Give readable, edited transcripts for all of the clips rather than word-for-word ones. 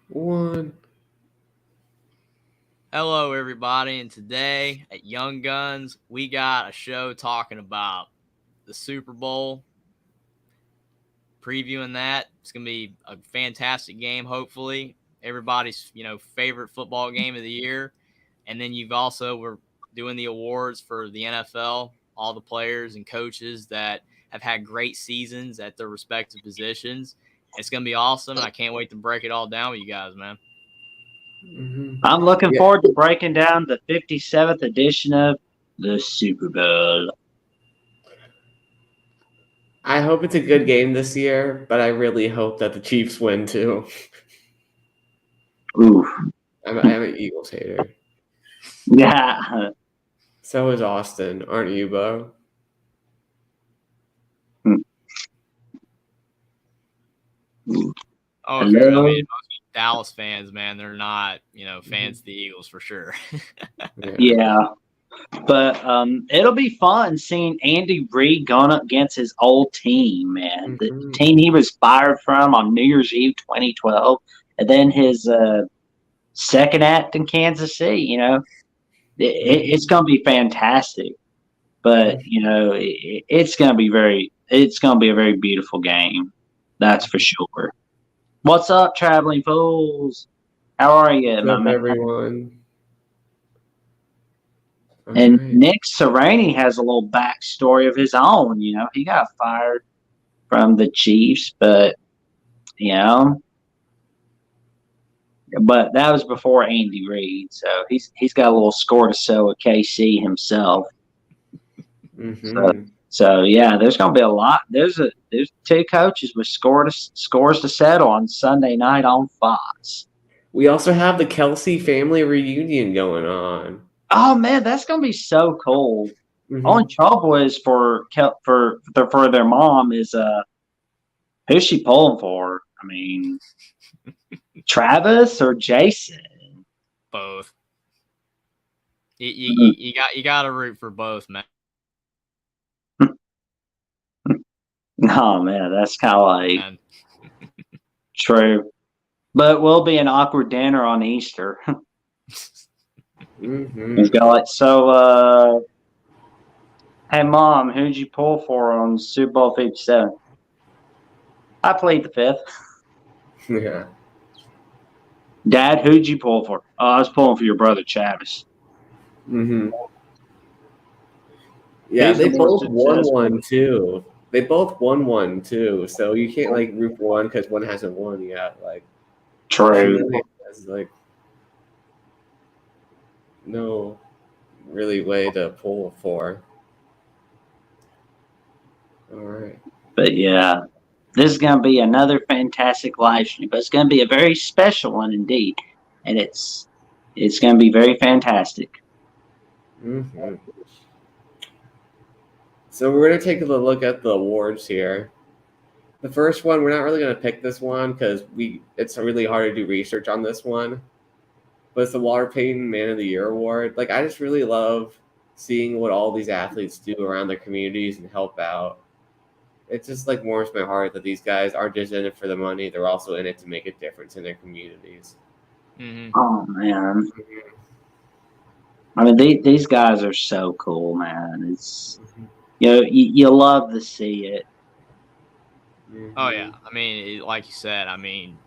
One. Hello, everybody, and today at Young Guns, we got a show talking about the Super Bowl, previewing that. It's going to be a fantastic game, hopefully. Everybody's, favorite football game of the year. And then we're doing the awards for the NFL, all the players and coaches that have had great seasons at their respective positions. It's going to be awesome, and I can't wait to break it all down with you guys, man. I'm looking Yeah. forward to breaking down the 57th edition of the Super Bowl. I hope it's a good game this year, but I really hope that the Chiefs win too. Oof. I'm an Eagles hater. Yeah. So is Austin, aren't you, Bo? Oh, Hello? most Dallas fans, man, they're not, fans of the Eagles for sure. Yeah. But it'll be fun seeing Andy Reid going up against his old team, man. The Mhm. team he was fired from on New Year's Eve 2012. And then his second act in Kansas City, it's going to be fantastic. But, it's going to be a very beautiful game. That's for sure. What's up, traveling fools? How are you, What's my up, man? everyone? And Alright. Nick Sirianni has a little backstory of his own. He got fired from the Chiefs, but but that was before Andy Reid, so he's got a little score to sell with KC himself. Mhm. So yeah, there's gonna be a lot. There's two coaches with scores to settle on Sunday night on Fox. We also have the Kelsey family reunion going on. Oh man, that's gonna be so cool. Only Mhm. trouble is for their mom is who's she pulling for? I mean, Travis or Jason? Both. You got to root for both, man. No man, that's kind of like And true. But will be an awkward dinner on Easter. He's got like hey mom, who'd you pull for on Super Bowl 57? I played the fifth. Yeah. Dad, who'd you pull for? Oh, I was pulling for your brother Travis. Mhm. Yeah, Who's they the more both won successful? one too. They both won one too, so you can't like root for one because one hasn't won yet. Like, she True. really has like no really way to pull for. All right. But yeah, this is going to be another fantastic live stream, but it's going to be a very special one indeed, and it's going to be very fantastic. Mm-hmm. So we're gonna take a look at the awards here. The first one, we're not really gonna pick this one because it's really hard to do research on this one. But it's the Walter Payton Man of the Year award. Like, I just really love seeing what all these athletes do around their communities and help out. It just like warms my heart that these guys aren't just in it for the money; they're also in it to make a difference in their communities. Oh man, I mean these guys are so cool, man. It's you love to see it. oh yeah, I mean, like you said, I mean,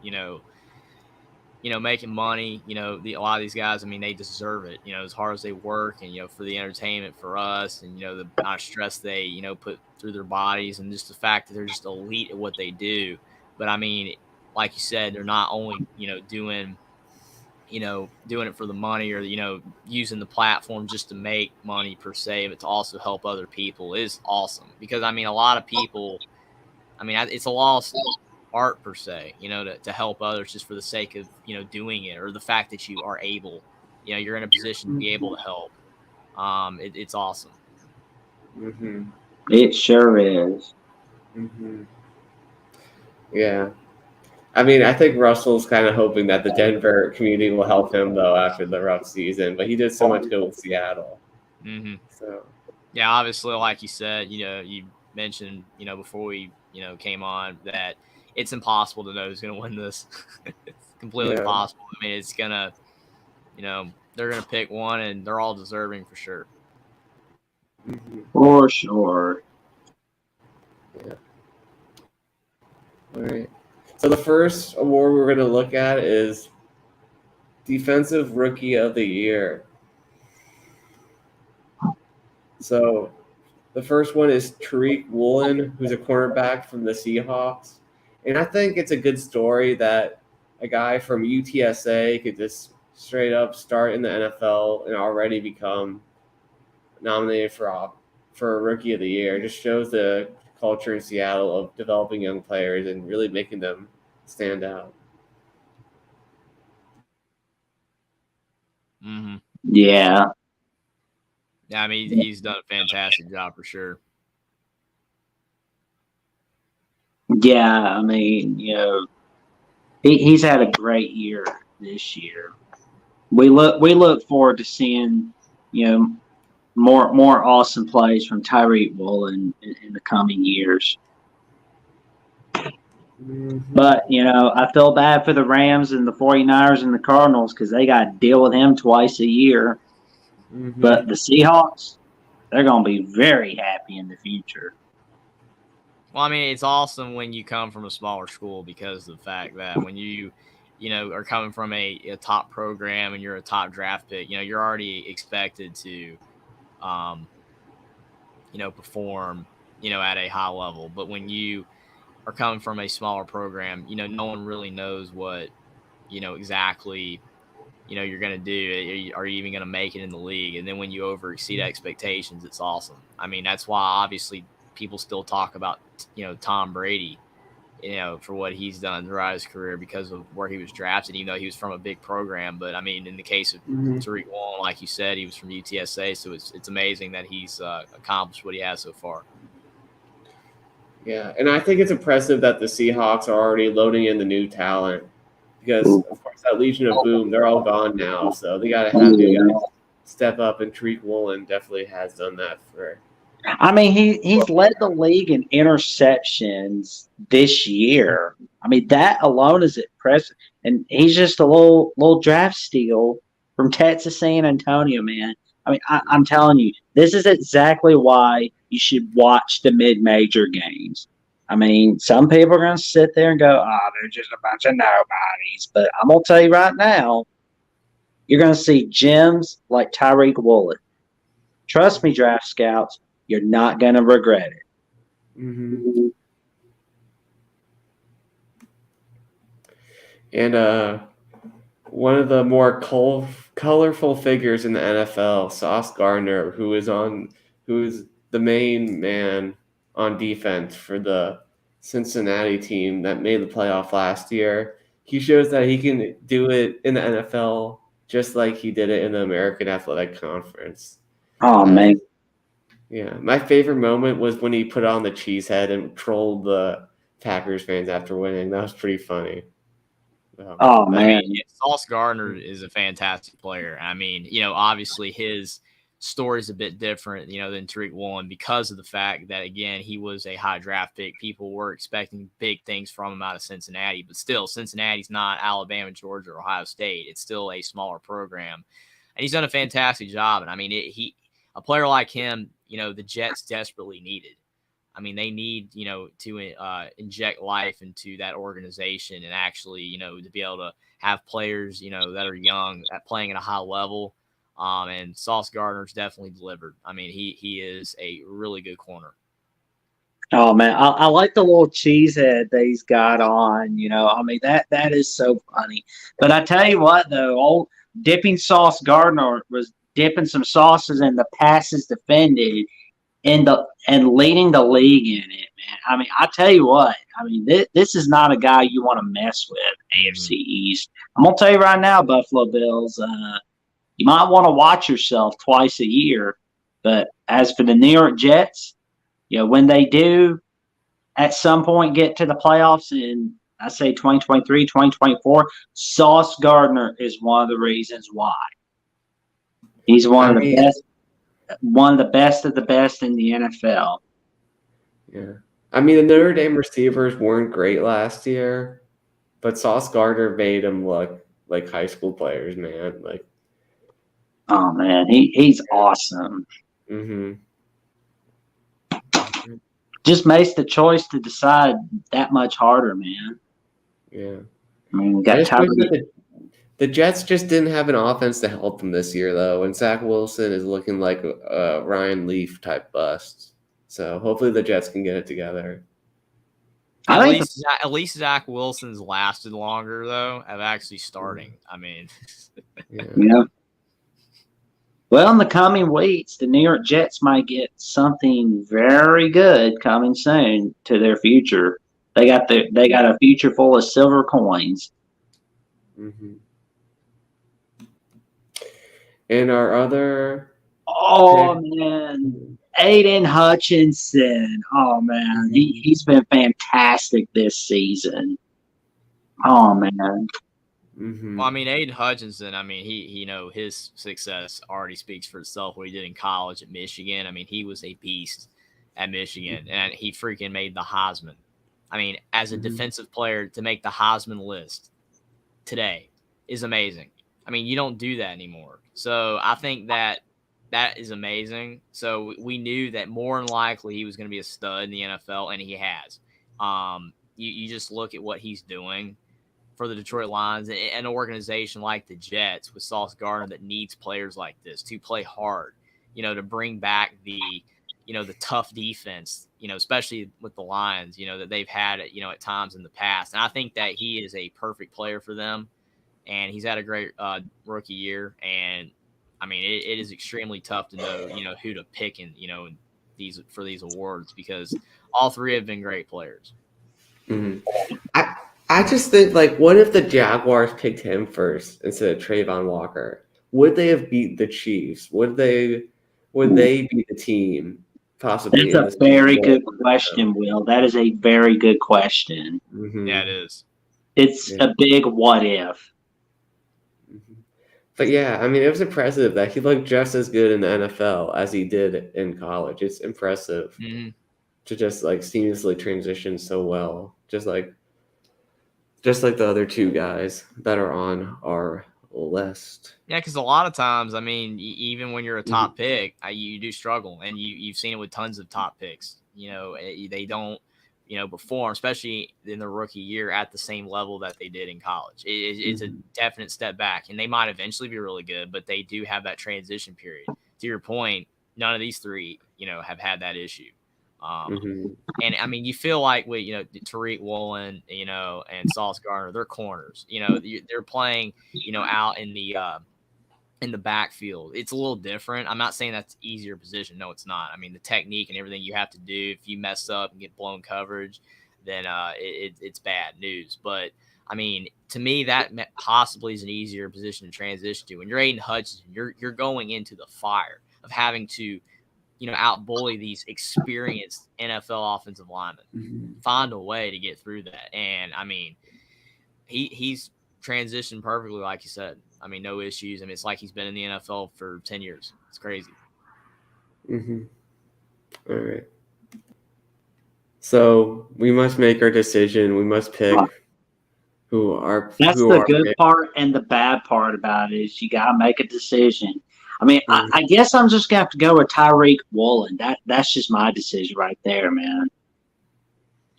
making money, a lot of these guys, I mean, they deserve it, as hard as they work and, for the entertainment for us and, the amount of stress they, put through their bodies and just the fact that they're just elite at what they do. But I mean, like you said, they're not only, doing it for the money or, using the platform just to make money per se, but to also help other people is awesome. Because I mean, a lot of people, I mean, it's a lost art per se, to help others just for the sake of, doing it or the fact that you are able, you're in a position to be able to help. It's awesome. Mm-hmm. It sure is. Mm-hmm. Yeah. I mean, I think Russell's kind of hoping that the Denver community will help him though after the rough season, but he did so much good with Seattle. Mm-hmm. So Yeah, obviously, like you said, you mentioned, before we, came on that it's impossible to know who's going to win this. completely Yeah. possible. I mean, it's gonna, they're gonna pick one, and they're all deserving for sure. Mhm. For sure. All right. So the first award we're going to look at is Defensive Rookie of the Year. So the first one is Tariq Woolen, who's a cornerback from the Seahawks. And I think it's a good story that a guy from UTSA could just straight up start in the NFL and already become nominated for Rookie of the Year. It just shows the culture in Seattle of developing young players and really making them stand out. Mm-hmm. Yeah. Yeah, I mean, he's done a fantastic job for sure. Yeah, I mean, he's had a great year this year. We look forward to seeing, more awesome plays from Tyreek Woolen in the coming years. Mhm. But, I feel bad for the Rams and the 49ers and the Cardinals because they got to deal with him twice a year. Mhm. But the Seahawks, they're going to be very happy in the future. Well, I mean, it's awesome when you come from a smaller school because of the fact that when you are coming from a top program and you're a top draft pick, you're already expected to, perform, at a high level. But when you are coming from a smaller program, no one really knows what, exactly, you're going to do. Are you even going to make it in the league? And then when you over exceed expectations, it's awesome. I mean, that's why obviously people still talk about, Tom Brady, for what he's done throughout his career because of where he was drafted, even though he was from a big program. But I mean, in the case of Mhm. Tariq Woolen, like you said, he was from UTSA, so it's amazing that he's accomplished what he has so far. Yeah, and I think it's impressive that the Seahawks are already loading in the new talent because, of course, that Legion of Boom, they're all gone now, so they got to have new guys step up, and Tariq Woolen definitely has done that for. I mean, he's led the league in interceptions this year. I mean, that alone is impressive. And he's just a little draft steal from Texas San Antonio, man. I mean, I'm telling you, this is exactly why you should watch the mid-major games. I mean, some people are going to sit there and go, "Oh, they're just a bunch of nobodies." But I'm going to tell you right now, you're going to see gems like Tyreek Woolen. Trust me, draft scouts, you're not going to regret it. Mm-hmm. And one of the more colorful figures in the NFL, Sauce Gardner, who is the main man on defense for the Cincinnati team that made the playoff last year. He shows that he can do it in the NFL just like he did it in the American Athletic Conference. Oh, man. Yeah, my favorite moment was when he put on the cheese head and trolled the Packers fans after winning. That was pretty funny. Oh, I man. mean, Sauce Gardner is a fantastic player. I mean, obviously his story is a bit different, than Tariq Woolen because of the fact that, again, he was a high draft pick. People were expecting big things from him out of Cincinnati, but still, Cincinnati's not Alabama, Georgia, or Ohio State. It's still a smaller program, and he's done a fantastic job. And I mean, a player like him, the Jets desperately needed. I mean, they need, to inject life into that organization and actually, to be able to have players, that are young at playing at a high level. And Sauce Gardner's definitely delivered. I mean, he is a really good corner. Oh, man. I like the little cheese head that he's got on, I mean, that is so funny. But I tell you what, though, old dipping Sauce Gardner was dipping some sauces in the passes defended and leading the league in it, man. I mean, I tell you what. I mean, this is not a guy you want to mess with. AFC East. I'm gonna tell you right now, Buffalo Bills. You might want to watch yourself twice a year. But as for the New York Jets, when they do at some point get to the playoffs in, I say 2023, 2024, Sauce Gardner is one of the reasons why. He's one of the best of the best in the NFL. Yeah. I mean, the Notre Dame receivers weren't great last year, But Sauce Gardner made him look like high school players, man. Like, Oh man, he's awesome. mm-hmm. Just makes the choice to decide that much harder, man. Yeah. I mean, we I got just wish Tyreek. that the Jets just didn't have an offense to help them this year, though. And Zach Wilson is looking like a Ryan Leaf type bust. So hopefully the Jets can get it together. I think At least Zach Wilson's lasted longer though of actually starting. I mean, yeah. Well, in the coming weeks, the New York Jets might get something very good coming soon to their future. They got a future full of silver coins. Mm-hmm. And our other man, Aiden Hutchinson. Oh man, he's been fantastic this season. Oh man. Mm-hmm. well, I mean, Aiden Hutchinson. I mean, he his success already speaks for itself. What he did in college at Michigan. I mean, he was a beast at Michigan, and he freaking made the Heisman. I mean, as a defensive player to make the Heisman list today is amazing. I mean, you don't do that anymore. So I think that is amazing. So we knew that more than likely he was going to be a stud in the NFL, and he has. You just look at what he's doing for the Detroit Lions, and an organization like the Jets with Sauce Gardner that needs players like this to play hard, to bring back the tough defense, especially with the Lions, that they've had, at times in the past. And I think that he is a perfect player for them, and he's had a great rookie year. And I mean, it is extremely tough to know, who to pick in these awards, because all three have been great players. Mm-hmm. I just think, like, what if the Jaguars picked him first instead of Trayvon Walker? Would they have beat the Chiefs? Would they be the team possibly? That's a very good question, Will. That is a very good question. Mm-hmm. Yeah, it is. It's a big what if. Mm-hmm. But yeah, I mean, it was impressive that he looked just as good in the NFL as he did in college. It's impressive to just like seamlessly transition so well, just like the other two guys that are on our list. Yeah, because a lot of times, I mean, even when you're a top pick, you do struggle, and you've seen it with tons of top picks. They don't, perform, especially in their rookie year, at the same level that they did in college. It's a definite step back, and they might eventually be really good, but they do have that transition period. To your point, none of these three, have had that issue. And I mean, you feel like with Tariq Woolen, and Sauce Gardner, they're corners. They're playing, out in the backfield. It's a little different. I'm not saying that's an easier position. No, it's not. I mean, the technique and everything you have to do, if you mess up and get blown coverage, then it's bad news. But I mean, to me, that possibly is an easier position to transition to. When you're Aiden Hutchinson, you're going into the fire of having to out-bully these experienced NFL offensive linemen. Find a way to get through that. And, I mean, he's transitioned perfectly, like you said. I mean, no issues. I mean, it's like he's been in the NFL for 10 years. It's crazy. All right. So we must make our decision. We must pick who our That's the good part, and the bad part about it is you got to make a decision. I mean, I guess I'm just going to have to go with Tariq Woolen. That's just my decision right there, man.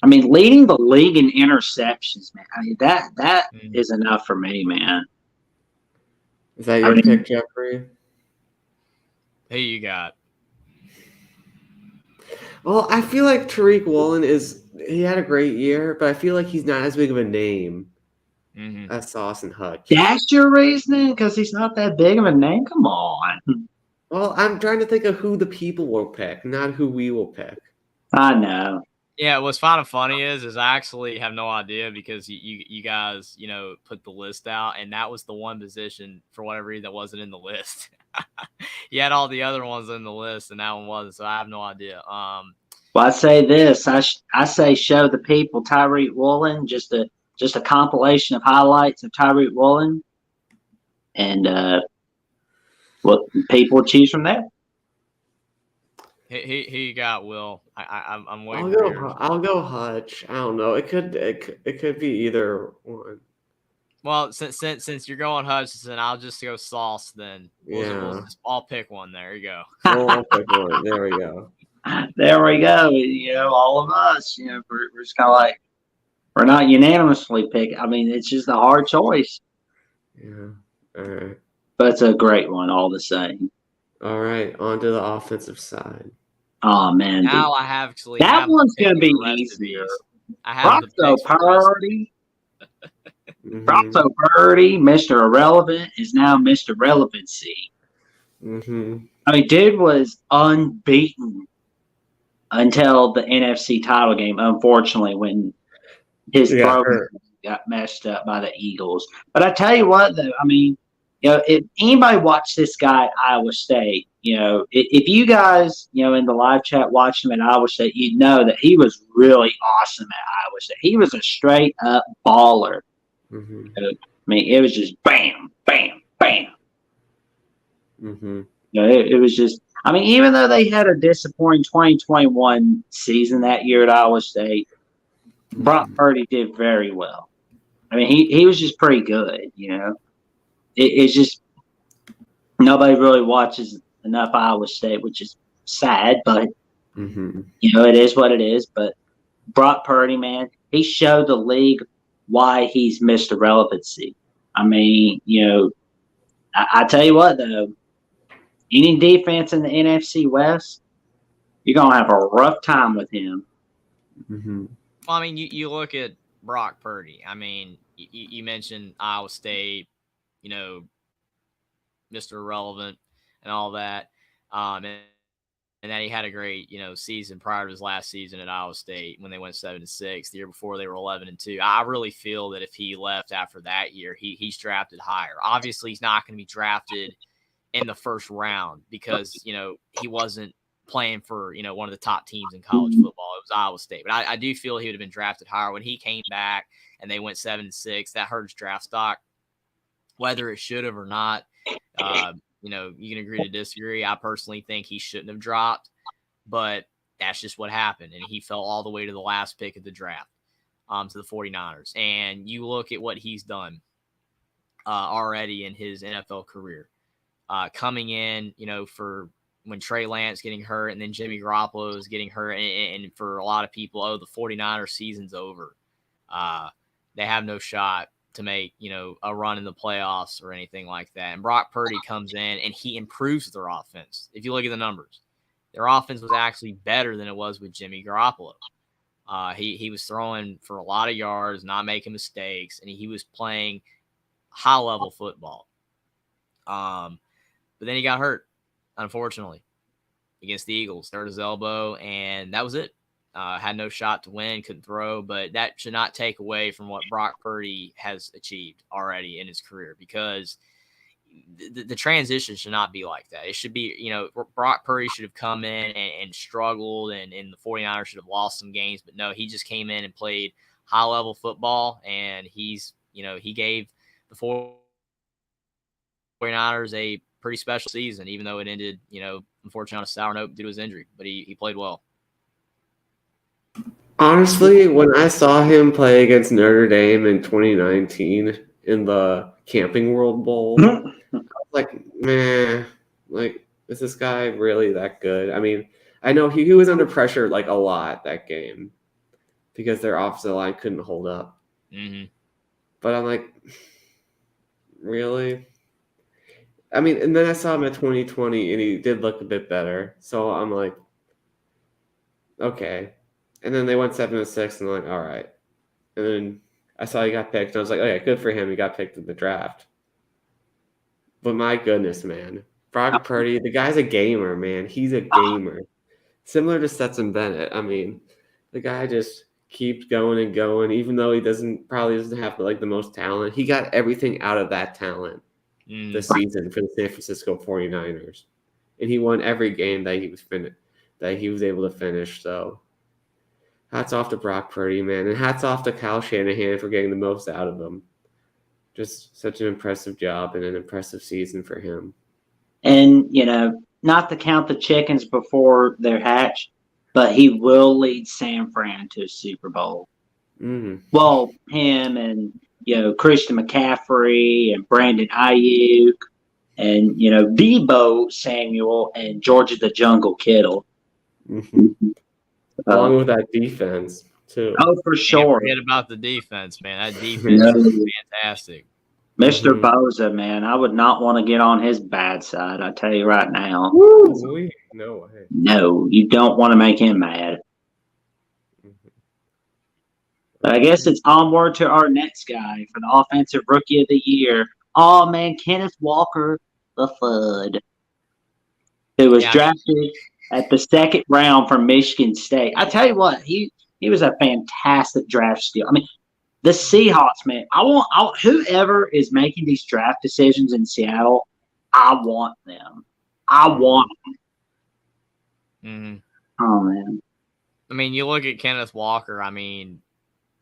I mean, leading the league in interceptions, man. I mean, that is enough for me, man. Is that your pick, Jeffrey? Who you got? Well, I feel like Tariq Woolen he had a great year, but I feel like he's not as big of a name as Sauce and Hutch. That's your reasoning? Because he's not that big of a name? Come on. Well, I'm trying to think of who the people will pick, not who we will pick. I know. Yeah, what's kind of funny is I actually have no idea, because you guys, put the list out, and that was the one position for whatever reason that wasn't in the list. You had all the other ones in the list, and that one wasn't, so I have no idea. Well, I say this. I say show the people Tariq Woolen, just a compilation of highlights of Tariq Woolen, and what people choose from there. Who you got, Will? I'm waiting I'll for go. yours. I'll go Hutch. I don't know. It could be either one. Well, since you're going Hutchinson, I'll just go Sauce then. Yeah. I'll pick one. There you go. I'll pick one. There we go. There we go. All of us, we're just kind of like, we're not unanimously pick. I mean, it's just a hard choice, Yeah. All right. but it's a great one all the same. All right. On to the offensive side. Oh man, Now I have actually that have the one's pick gonna of be the rest of easier. these. I have the Broxo picks for the rest of Purdy, Mhm. Broxo Purdy, Mr. Irrelevant is now Mr. Relevancy. Mhm. I mean, dude was unbeaten until the NFC title game. Unfortunately, when his Yeah, throw hurt. got messed up by the Eagles. But I tell you what, though, I mean, if anybody watched this guy at Iowa State, if you guys, in the live chat watched him at Iowa State, you'd know that he was really awesome at Iowa State. He was a straight up baller. Mhm. I mean, it was just bam, bam, bam. Mhm. It was just, I mean, even though they had a disappointing 2021 season that year at Iowa State, Brock Purdy did very well. I mean, he was just pretty good, It's just nobody really watches enough Iowa State, which is sad, but Mhm. it is what it is. But Brock Purdy, man, he showed the league why he's Mr. Relevancy. I mean, I tell you what though, any defense in the NFC West, you're gonna have a rough time with him. Mhm. Well, I mean, you look at Brock Purdy. I mean, you mentioned Iowa State, Mr. Irrelevant and all that. And then he had a great, season prior to his last season at Iowa State when they went 7-6. The year before they were 11-2. I really feel that if he left after that year, he's drafted higher. Obviously, he's not going to be drafted in the first round because he wasn't playing for one of the top teams in college football. It was Iowa State, but I do feel he would have been drafted higher when he came back and they went 7-6. That hurt his draft stock, whether it should have or not. You can agree to disagree. I personally think he shouldn't have dropped, but that's just what happened. And he fell all the way to the last pick of the draft, to the 49ers. And you look at what he's done already in his NFL career, coming in, for when Trey Lance getting hurt and then Jimmy Garoppolo is getting hurt. And for a lot of people, the 49ers season's over. They have no shot to make, a run in the playoffs or anything like that. And Brock Purdy comes in and he improves their offense. If you look at the numbers, their offense was actually better than it was with Jimmy Garoppolo. He was throwing for a lot of yards, not making mistakes, and he was playing high-level football. But then he got hurt, unfortunately, against the Eagles. Hurt his elbow, and that was it. Had no shot to win, couldn't throw, but that should not take away from what Brock Purdy has achieved already in his career, because the transition should not be like that. It should be, Brock Purdy should have come in and struggled, and the 49ers should have lost some games, but no, he just came in and played high-level football, and he gave the 49ers a pretty special season, even though it ended, unfortunately on a sour note due to his injury, but he played well. Honestly, when I saw him play against Notre Dame in 2019 in the Camping World Bowl, I was like, man, like, is this guy really that good? I mean, I know he was under pressure like a lot that game because their offensive line couldn't hold up. Mm-hmm. But I'm like, really? I mean, and then I saw him at 2020 and he did look a bit better. So I'm like, okay. And then they went 7-6, and I'm like, all right. And then I saw he got picked, and I was like, okay, good for him. He got picked in the draft. But my goodness, man. Brock Purdy, the guy's a gamer, man. He's a gamer. Similar to Stetson Bennett. I mean, the guy just keeps going and going, even though he probably doesn't have the most talent. He got everything out of that talent this season for the San Francisco 49ers. And he won every game that he was able to finish, so hats off to Brock Purdy, man. And hats off to Kyle Shanahan for getting the most out of him. Just such an impressive job and an impressive season for him. And, not to count the chickens before they're hatched, but he will lead San Fran to a Super Bowl. Mm. Well, him and Christian McCaffrey and Brandon Ayuk and Debo Samuel and Georgia the Jungle Kittle. Mm-hmm. Along with that defense too. Oh, for sure. Can't forget about the defense, man. That defense is fantastic. Mr. Bosa, man, I would not want to get on his bad side. I tell you right now. Woo! No way. No, you don't want to make him mad. But I guess it's onward to our next guy for the Offensive Rookie of the Year. Oh, man, Kenneth Walker, the Fud, who was drafted at the second round from Michigan State. I tell you what, he was a fantastic draft steal. I mean, the Seahawks, man, I want whoever is making these draft decisions in Seattle, I want them. I want them. Mm-hmm. Oh, man. I mean, you look at Kenneth Walker, I mean,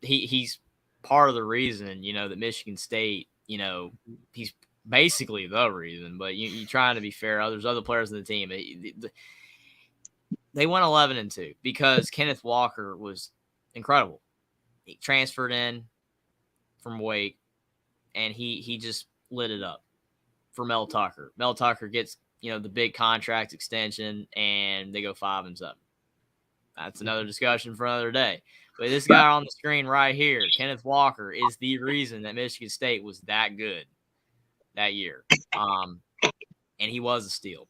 he's part of the reason, that Michigan State, he's basically the reason, but you trying to be fair. There's other players in the team. They went 11-2 because Kenneth Walker was incredible. He transferred in from Wake, and he just lit it up for Mel Tucker. Mel Tucker gets, the big contract extension, and they go 5-7. That's another discussion for another day. But this guy on the screen right here, Kenneth Walker, is the reason that Michigan State was that good that year. And he was a steal.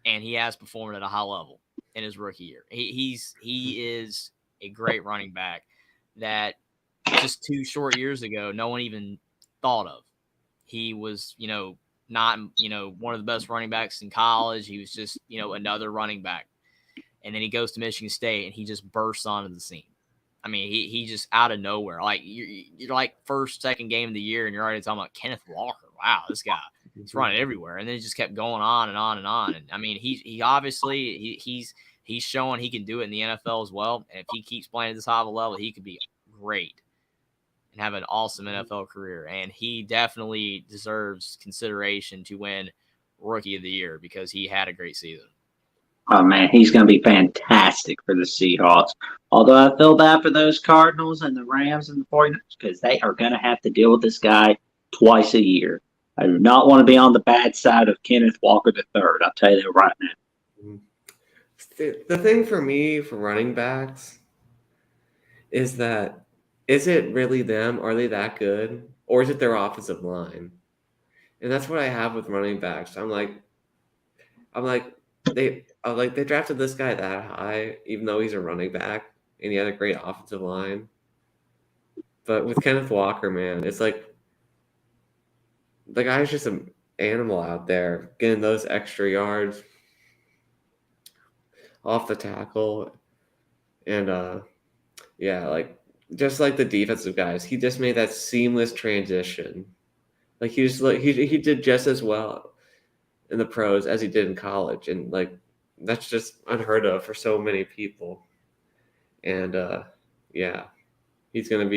And he has performed at a high level in his rookie year. He is a great running back that just 2 short years ago, no one even thought of. He was, not, one of the best running backs in college. He was just, another running back. And then he goes to Michigan State and he just bursts onto the scene. I mean, he just out of nowhere. Like you're like first, second game of the year, and you're already talking about Kenneth Walker. Wow, this guy, he's running everywhere. And then he just kept going on and on and on. And I mean, he obviously he's showing he can do it in the NFL as well. And if he keeps playing at this high of a level, he could be great and have an awesome NFL career. And he definitely deserves consideration to win Rookie of the Year because he had a great season. Oh, man, he's going to be fantastic for the Seahawks. Although I feel bad for those Cardinals and the Rams and the 49ers because they are going to have to deal with this guy twice a year. I do not want to be on the bad side of Kenneth Walker III. I'll tell you that right now. The thing for me for running backs is that is it really them? Are they that good? Or is it their offensive line? And that's what I have with running backs. I'm like they drafted this guy that high, even though he's a running back and he had a great offensive line. But with Kenneth Walker, man, it's like the guy's just an animal out there getting those extra yards off the tackle. And just like the defensive guys, he just made that seamless transition. Like he did just as well in the pros as he did in college, and like that's just unheard of for so many people. And he's their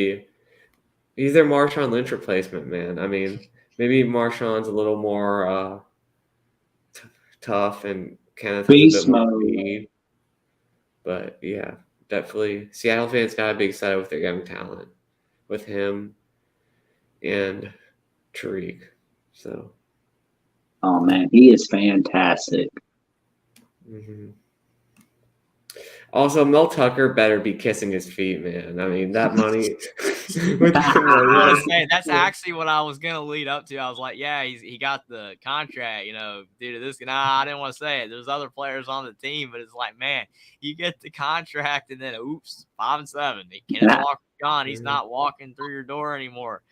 Marshawn Lynch replacement, man. I mean, maybe Marshawn's a little more tough and Kenneth is a bit more speed. But yeah, definitely Seattle fans gotta be excited with their young talent with him and Tariq. So oh, man, he is fantastic. Mm-hmm. Also, Mel Tucker better be kissing his feet, man. I mean, that money. I want to say that's actually what I was gonna lead up to. I was like, yeah, he got the contract, due to this. Nah, I didn't want to say it. There's other players on the team, but it's like, man, you get the contract and then oops, 5-7. Kenneth Walker's gone. He's not walking through your door anymore.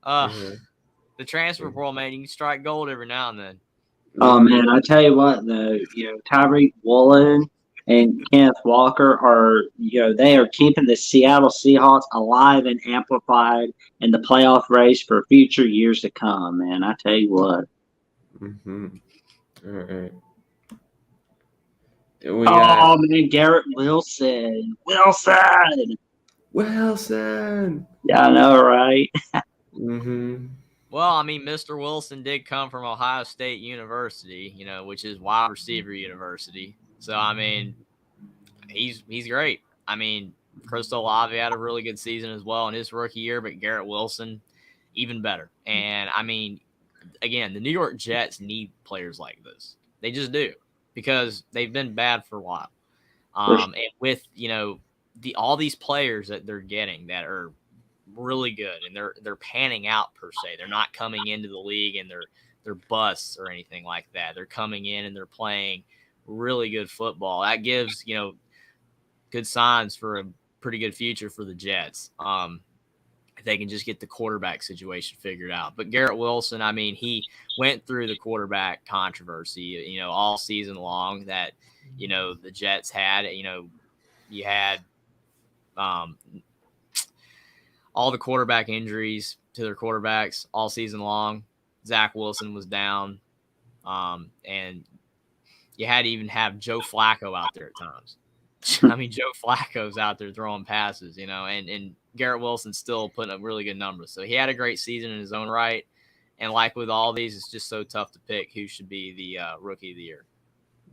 The transfer portal, man, you can strike gold every now and then. Oh, man, I tell you what, though, Tyreek Woolen and Kenneth Walker are, they are keeping the Seattle Seahawks alive and amplified in the playoff race for future years to come, man. I tell you what. Mm-hmm. All right. Man, Garrett Wilson. Wilson. Yeah, I know, right? Mm-hmm. Well, I mean, Mr. Wilson did come from Ohio State University, which is wide receiver university. So I mean, he's great. I mean, Chris Olave had a really good season as well in his rookie year, but Garrett Wilson even better. And I mean, again, the New York Jets need players like this. They just do because they've been bad for a while. And with all these players that they're getting that are really good and they're panning out per se. They're not coming into the league and they're busts or anything like that. They're coming in and they're playing really good football. That gives good signs for a pretty good future for the Jets. If they can just get the quarterback situation figured out. But Garrett Wilson, I mean, he went through the quarterback controversy, all season long that, the Jets had. You had all the quarterback injuries to their quarterbacks all season long. Zach Wilson was down. And you had to even have Joe Flacco out there at times. I mean, Joe Flacco's out there throwing passes, and Garrett Wilson's still putting up really good numbers. So he had a great season in his own right. And like with all these, it's just so tough to pick who should be the rookie of the year.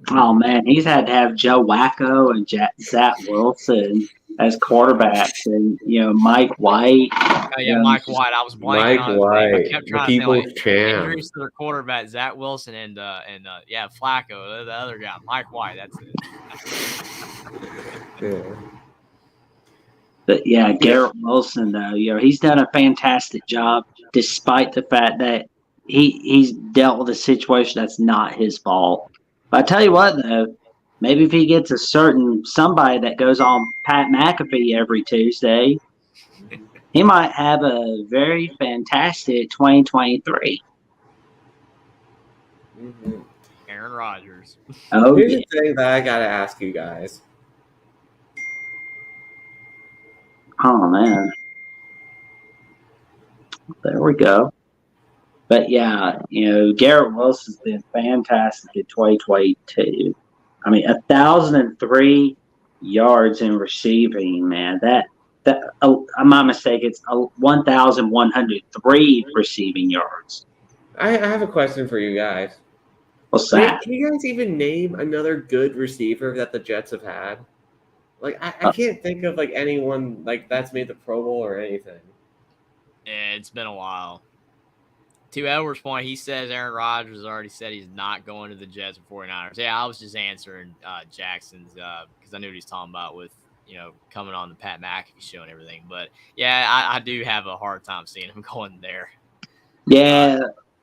Oh, man, he's had to have Joe Wacko and Zach Wilson as quarterbacks and, Mike White. Oh, yeah, Mike White. I was blanking on his name. I kept trying to say, champ. Injuries to their quarterback, Zach Wilson and Flacco, the other guy, Mike White. That's it. Yeah. But, yeah, Garrett Wilson, though, he's done a fantastic job despite the fact that he's dealt with a situation that's not his fault. But I tell you what, though, maybe if he gets somebody that goes on Pat McAfee every Tuesday, he might have a very fantastic 2023. Mm-hmm. Aaron Rodgers. Oh, Here's yeah. the thing that I gotta ask you guys. Oh, man. There we go. But, yeah, Garrett Wilson's been fantastic in 2022. I mean, 1,003 yards in receiving, man. That I'm not mistaken, it's 1,103 receiving yards. I have a question for you guys. What's that? Can you guys even name another good receiver that the Jets have had? Like, I can't think of anyone that's made the Pro Bowl or anything. Yeah, it's been a while. To Edward's point, he says Aaron Rodgers already said he's not going to the Jets or 49ers. Yeah, I was just answering Jackson's because I knew what he's talking about with, coming on the Pat McAfee show and everything. But, yeah, I do have a hard time seeing him going there. Yeah,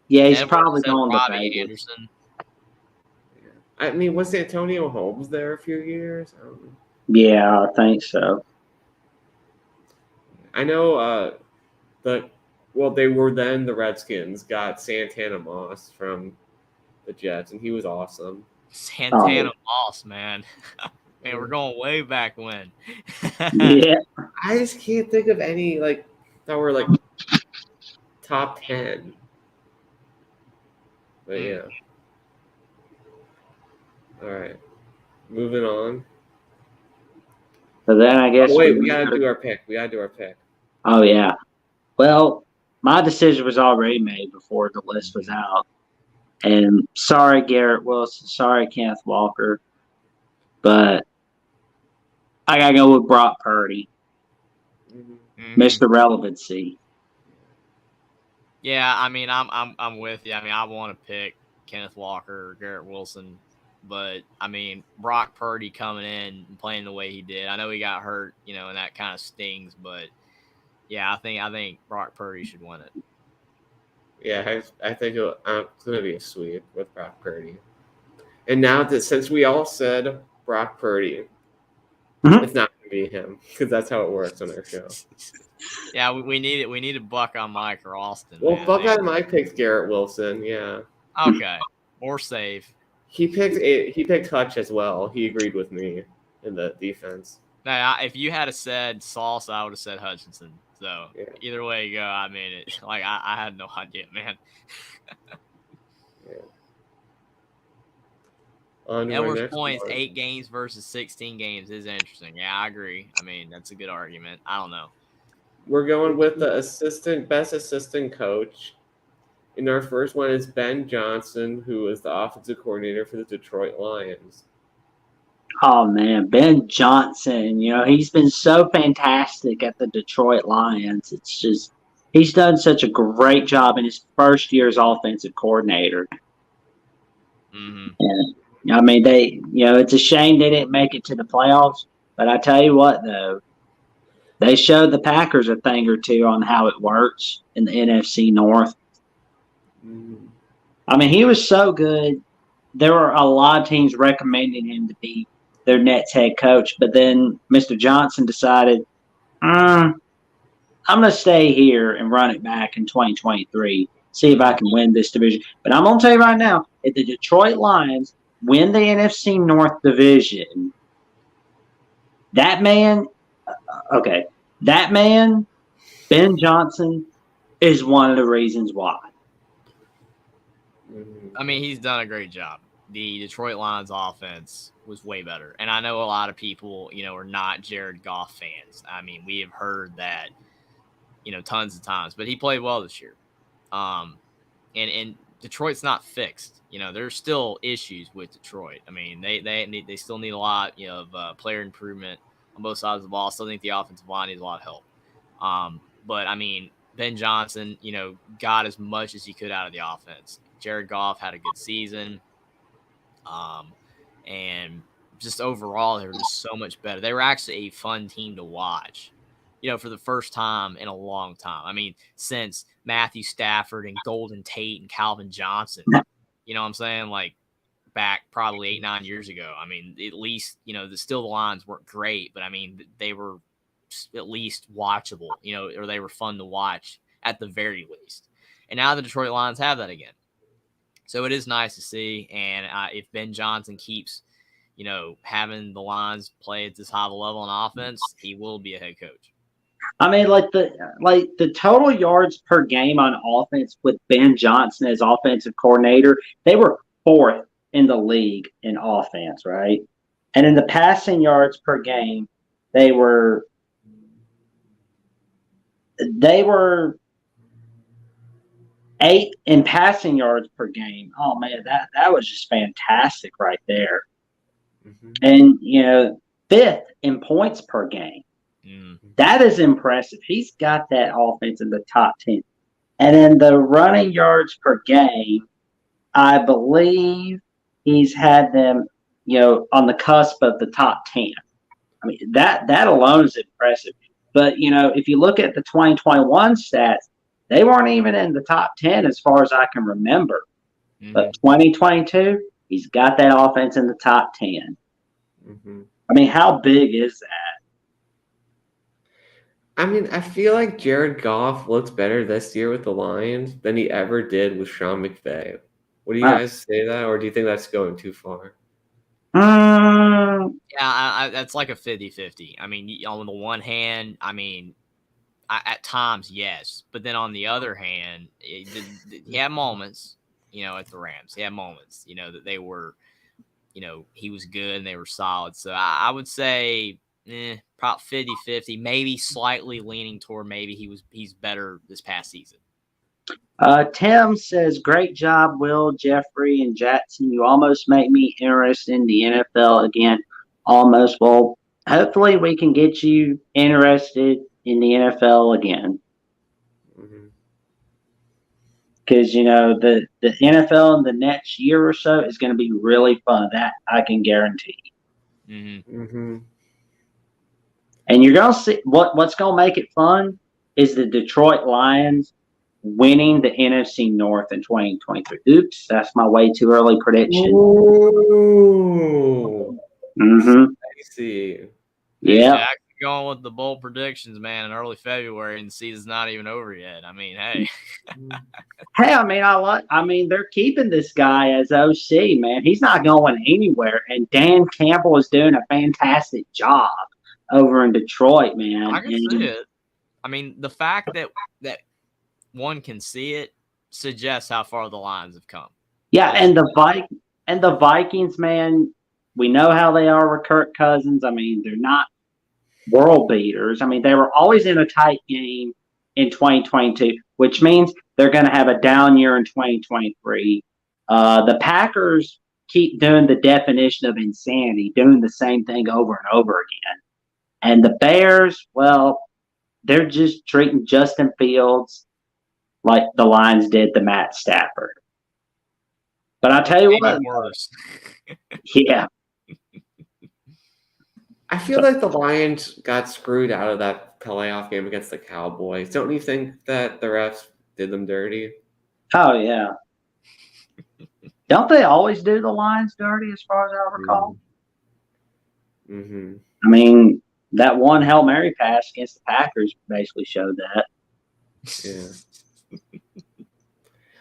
he's Edwards probably said going to Robbie Vegas. Anderson. I mean, was Antonio Holmes there a few years? I don't know. Yeah, I think so. I know they were then the Redskins got Santana Moss from the Jets, and he was awesome. Santana Moss, man. Man, we're going way back when. Yeah. I just can't think of any that were top 10. But yeah. All right. Moving on. So then I guess we gotta do our pick. Oh, yeah. Well, my decision was already made before the list was out. And sorry, Garrett Wilson. Sorry, Kenneth Walker. But I got to go with Brock Purdy. Mm-hmm. Mr. Relevancy. Yeah, I mean, I'm with you. I mean, I want to pick Kenneth Walker or Garrett Wilson. But, I mean, Brock Purdy coming in and playing the way he did. I know he got hurt, and that kind of stings. But, yeah, I think Brock Purdy should win it. Yeah, I think it's going to be a sweep with Brock Purdy. And now that since we all said Brock Purdy, it's not going to be him because that's how it works on our show. Yeah, we need it. We need a buck on Mike or Austin. Well, buck on Mike picks Garrett Wilson. Yeah. Okay, more safe. He picked Hutch as well. He agreed with me in the defense. Now, if you had said Sauce, I would have said Hutchinson. So yeah. Either way you go, I mean, it. I had no idea, man. Yeah. Edwards points 8 games versus 16 games is interesting. Yeah, I agree. I mean, that's a good argument. I don't know. We're going with the best assistant coach And our first one is Ben Johnson, who is the offensive coordinator for the Detroit Lions. Oh man, Ben Johnson, he's been so fantastic at the Detroit Lions. It's just he's done such a great job in his first year as offensive coordinator. Mm-hmm. And I mean, it's a shame they didn't make it to the playoffs. But I tell you what, though, they showed the Packers a thing or two on how it works in the NFC North. Mm-hmm. I mean, he was so good. There were a lot of teams recommending him to be their Nets head coach, but then Mr. Johnson decided, I'm going to stay here and run it back in 2023, see if I can win this division. But I'm going to tell you right now, if the Detroit Lions win the NFC North division, that man, Ben Johnson, is one of the reasons why. I mean, he's done a great job. The Detroit Lions offense was way better. And I know a lot of people, are not Jared Goff fans. I mean, we have heard that, tons of times, but he played well this year. And Detroit's not fixed. There's still issues with Detroit. I mean, they still need a lot, of player improvement on both sides of the ball. I still think the offensive line needs a lot of help. But I mean, Ben Johnson, got as much as he could out of the offense. Jared Goff had a good season. And just overall, they were just so much better. They were actually a fun team to watch, for the first time in a long time. I mean, since Matthew Stafford and Golden Tate and Calvin Johnson, you know what I'm saying? Like back probably 8-9 years ago. I mean, at least, the lines weren't great, but I mean, they were at least watchable, or they were fun to watch at the very least. And now the Detroit Lions have that again. So it is nice to see. And if Ben Johnson keeps, having the Lions play at this high of a level on offense, he will be a head coach. I mean, like the total yards per game on offense with Ben Johnson as offensive coordinator, they were 4th in the league in offense, right? And in the passing yards per game, they were 8th in passing yards per game. Oh man, that was just fantastic right there. Mm-hmm. And 5th in points per game. Mm. That is impressive. He's got that offense in the top 10. And in the running yards per game, I believe he's had them, on the cusp of the top 10. I mean, that alone is impressive. But, if you look at the 2021 stats, they weren't even in the top 10 as far as I can remember. Mm-hmm. But 2022, he's got that offense in the top 10. Mm-hmm. I mean, how big is that? I mean, I feel like Jared Goff looks better this year with the Lions than he ever did with Sean McVay. What do you guys say to that, or do you think that's going too far? Yeah, that's like a 50-50. I mean, on the one hand, I mean, at times, yes. But then on the other hand, he had moments, at the Rams. He had moments, that they were, he was good and they were solid. So I would say probably 50-50, maybe slightly leaning toward maybe he's better this past season. Tim says, great job, Will, Jeffrey, and Jackson. You almost make me interested in the NFL again. Almost. Well, hopefully we can get you interested in the NFL again. Because, the NFL in the next year or so is going to be really fun. That I can guarantee. Mm-hmm. Mm-hmm. And you're going to see what's going to make it fun is the Detroit Lions winning the NFC North in 2023. Oops, that's my way too early prediction. Ooh. Mm-hmm. I see. Yeah. Going with the bold predictions, man, in early February, and the season's not even over yet. I mean, hey. Hey, I mean, they're keeping this guy as OC, man. He's not going anywhere, and Dan Campbell is doing a fantastic job over in Detroit, man. I can see it. I mean, the fact that one can see it suggests how far the Lions have come. Yeah, and the Vikings, man, we know how they are with Kirk Cousins. I mean, they're not world beaters. I mean, they were always in a tight game in 2022, which means they're going to have a down year in 2023. The Packers keep doing the definition of insanity, doing the same thing over and over again. And the Bears, well, they're just treating Justin Fields like the Lions did the Matt Stafford. But I'll tell you Maybe what, worse. yeah, I feel like the Lions got screwed out of that playoff game against the Cowboys. Don't you think that the refs did them dirty? oh yeah. Don't they always do the Lions dirty, as far as I recall? Mm-hmm. I mean, that one Hail Mary pass against the Packers basically showed that. Yeah.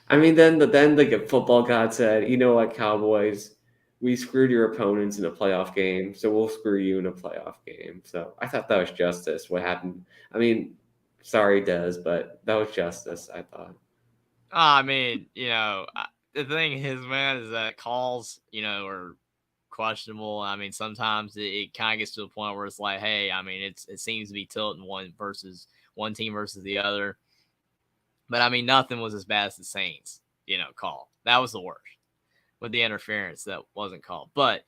I mean, then the football god said, "You know what, Cowboys? We screwed your opponents in a playoff game, so we'll screw you in a playoff game." So I thought that was justice. What happened? I mean, sorry, Des, but that was justice. I thought. I mean, the thing is, man, is that calls, are questionable. I mean, sometimes it kind of gets to a point where it's like, hey, I mean, it seems to be tilting one team versus the other. But I mean, nothing was as bad as the Saints, call. That was the worst with the interference that wasn't called. But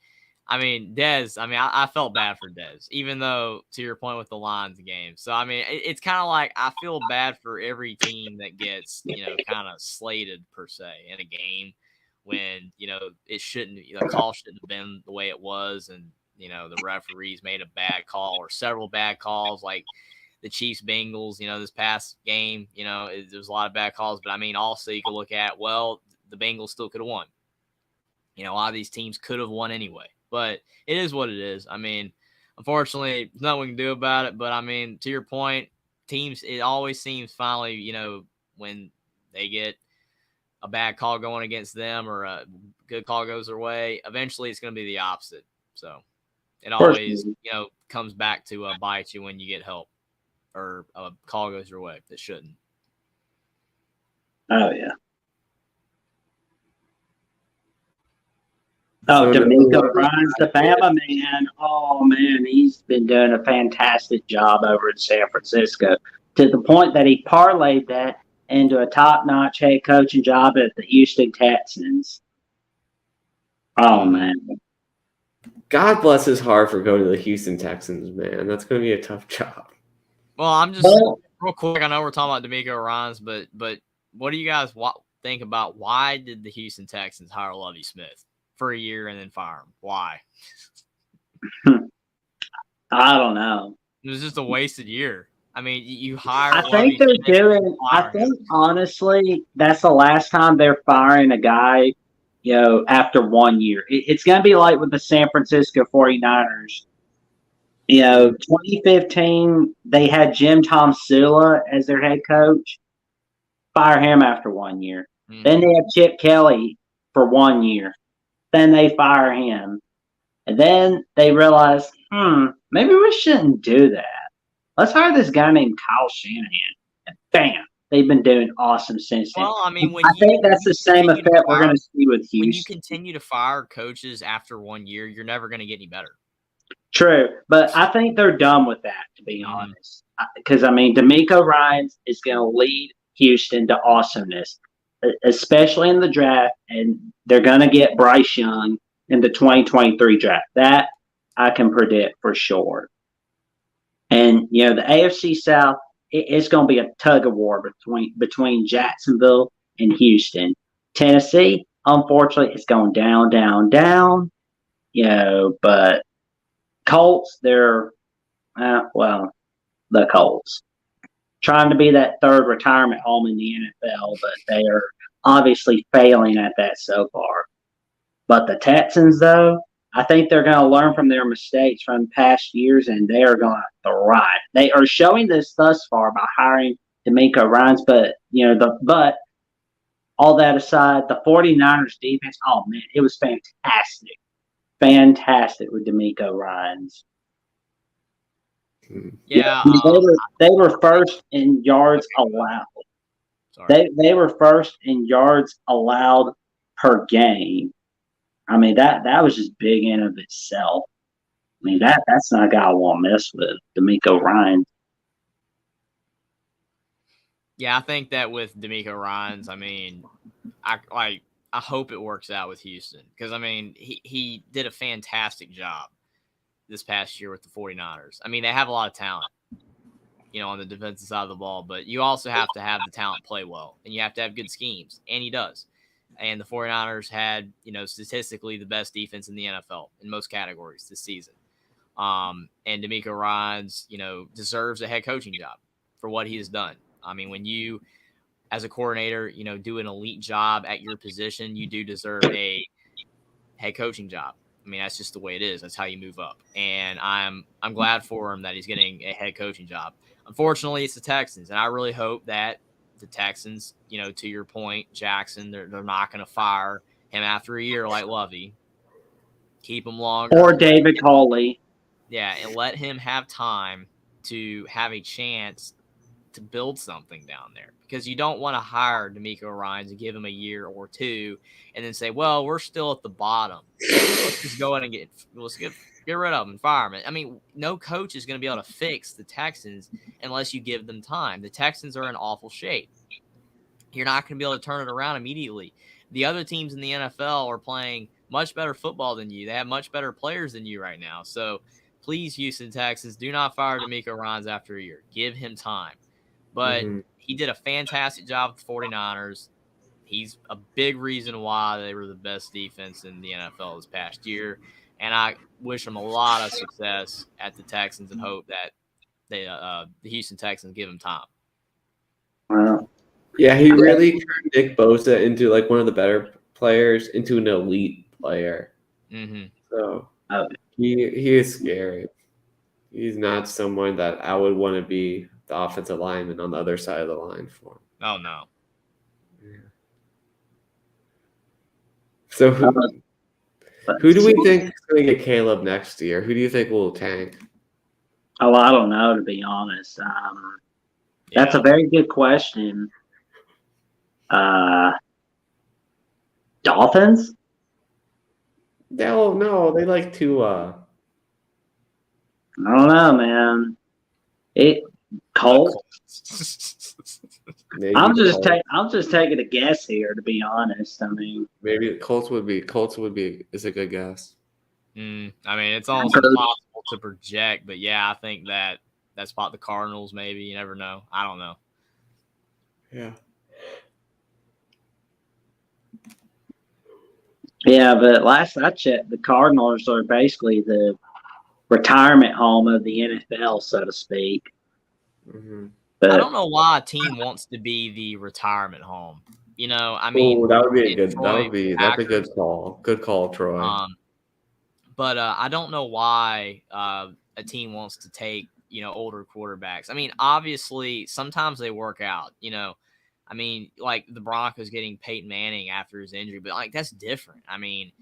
I mean, Dez, I felt bad for Dez, even though, to your point with the Lions game. So, I mean, it's kind of like I feel bad for every team that gets, kind of slated, per se, in a game when, it shouldn't, the call shouldn't have been the way it was. And, the referees made a bad call or several bad calls, like the Chiefs Bengals, this past game, there was a lot of bad calls. But, I mean, also you could look at, well, the Bengals still could have won. A lot of these teams could have won anyway. But it is what it is. I mean, unfortunately, there's nothing we can do about it. But, I mean, to your point, teams, it always seems finally, when they get a bad call going against them or a good call goes their way, eventually it's going to be the opposite. So it always, comes back to bite you when you get help or a call goes your way that shouldn't. Oh, yeah. Oh, DeMeco Ryans, the Bama man. Oh, man, he's been doing a fantastic job over in San Francisco to the point that he parlayed that into a top-notch head coaching job at the Houston Texans. Oh, man. God bless his heart for going to the Houston Texans, man. That's going to be a tough job. Well, I'm just real quick. I know we're talking about DeMeco Ryans, but what do you guys think about why did the Houston Texans hire Lovie Smith for a year and then fire him? Why? I don't know. It was just a wasted year. I mean, you hire. I think honestly, that's the last time they're firing a guy, after 1 year. It's going to be like with the San Francisco 49ers. 2015, they had Jim Tomsula as their head coach. Fire him after 1 year. Mm-hmm. Then they have Chip Kelly for 1 year. Then they fire him. And then they realize, maybe we shouldn't do that. Let's hire this guy named Kyle Shanahan. And bam, they've been doing awesome since then. Well, I mean, I think that's the same effect we're going to see with Houston. When you continue to fire coaches after 1 year, you're never going to get any better. True, but I think they're done with that, to be honest. Because, DeMeco Ryans is going to lead Houston to awesomeness, especially in the draft, and they're going to get Bryce Young in the 2023 draft. That I can predict for sure. And, the AFC South, it's going to be a tug of war between Jacksonville and Houston. Tennessee, unfortunately, it's going down, down, down. But Colts, they're, the Colts. Trying to be that third retirement home in the NFL, but they are obviously failing at that so far. But the Texans, though, I think they're going to learn from their mistakes from past years, and they are going to thrive. They are showing this thus far by hiring DeMeco Ryans, but but all that aside, the 49ers defense, oh man, it was fantastic. Fantastic with DeMeco Ryans. Yeah. They were first in yards allowed. Sorry. They were first in yards allowed per game. That was just big in of itself. That's not a guy I want to mess with, DeMeco Ryans. Yeah, I think that with D'Amico Ryans, I mean, I hope it works out with Houston because I mean he did a fantastic job this past year with the 49ers. I mean, they have a lot of talent, on the defensive side of the ball, but you also have to have the talent play well and you have to have good schemes, and he does. And the 49ers had, statistically the best defense in the NFL in most categories this season. And D'Amico Ryans, deserves a head coaching job for what he has done. I mean, when you, as a coordinator, do an elite job at your position, you do deserve a head coaching job. I mean, that's just the way it is. That's how you move up. And I'm glad for him that he's getting a head coaching job. Unfortunately, it's the Texans, and I really hope that the Texans, to your point, Jackson, they're not going to fire him after a year like Lovey. Keep him longer. Or David Culley. Yeah, and let him have time to have a chance to build something down there, because you don't want to hire D'Amico Ryans and give him a year or two and then say, well, we're still at the bottom. Let's just go in and get rid of him and fire him. I mean, no coach is going to be able to fix the Texans unless you give them time. The Texans are in awful shape. You're not going to be able to turn it around immediately. The other teams in the NFL are playing much better football than you. They have much better players than you right now. So please, Houston Texans, do not fire D'Amico Ryans after a year. Give him time. But he did a fantastic job with the 49ers. He's a big reason why they were the best defense in the NFL this past year. And I wish him a lot of success at the Texans and hope that the Houston Texans give him time. Well, yeah, he really turned Nick Bosa into like one of the better players, into an elite player. Mm-hmm. So he is scary. He's not someone that I would want to be the offensive lineman on the other side of the line for. Oh, no. Yeah. So who do we think is going to get Caleb next year? Who do you think will tank? Oh, I don't know, to be honest. That's a very good question. Dolphins? No, they like to. I don't know, man. Colts. I'm just taking a guess here, to be honest. I mean, maybe Colts would be is a good guess. I mean, it's almost impossible to project, but yeah, I think that spot the Cardinals. Maybe, you never know. I don't know. Yeah. Yeah, but last I checked, the Cardinals are basically the retirement home of the NFL, so to speak. Mm-hmm. But I don't know why a team wants to be the retirement home. I mean, that would be a good. That's a good Packers, call. Good call, Troy. But I don't know why a team wants to take older quarterbacks. I mean, obviously, sometimes they work out. I mean, like the Broncos getting Peyton Manning after his injury, but like that's different. I mean,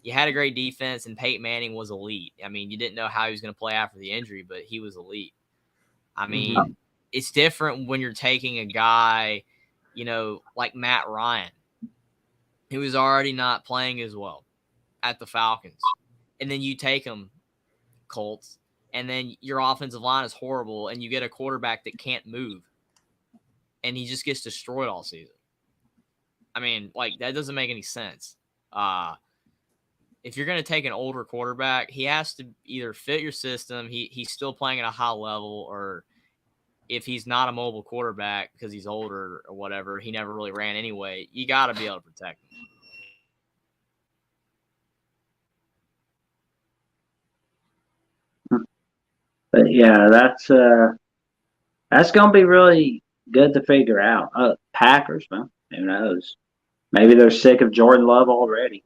you had a great defense, and Peyton Manning was elite. I mean, you didn't know how he was going to play after the injury, but he was elite. I mean, it's different when you're taking a guy, like Matt Ryan, who was already not playing as well at the Falcons. And then you take him, Colts, and then your offensive line is horrible, and you get a quarterback that can't move, and he just gets destroyed all season. I mean, like, that doesn't make any sense. If you're going to take an older quarterback, he has to either fit your system, he's still playing at a high level, or if he's not a mobile quarterback because he's older or whatever, he never really ran anyway, you got to be able to protect him. But yeah, that's gonna be really good to figure out. Packers, well, who knows? Maybe they're sick of Jordan Love already.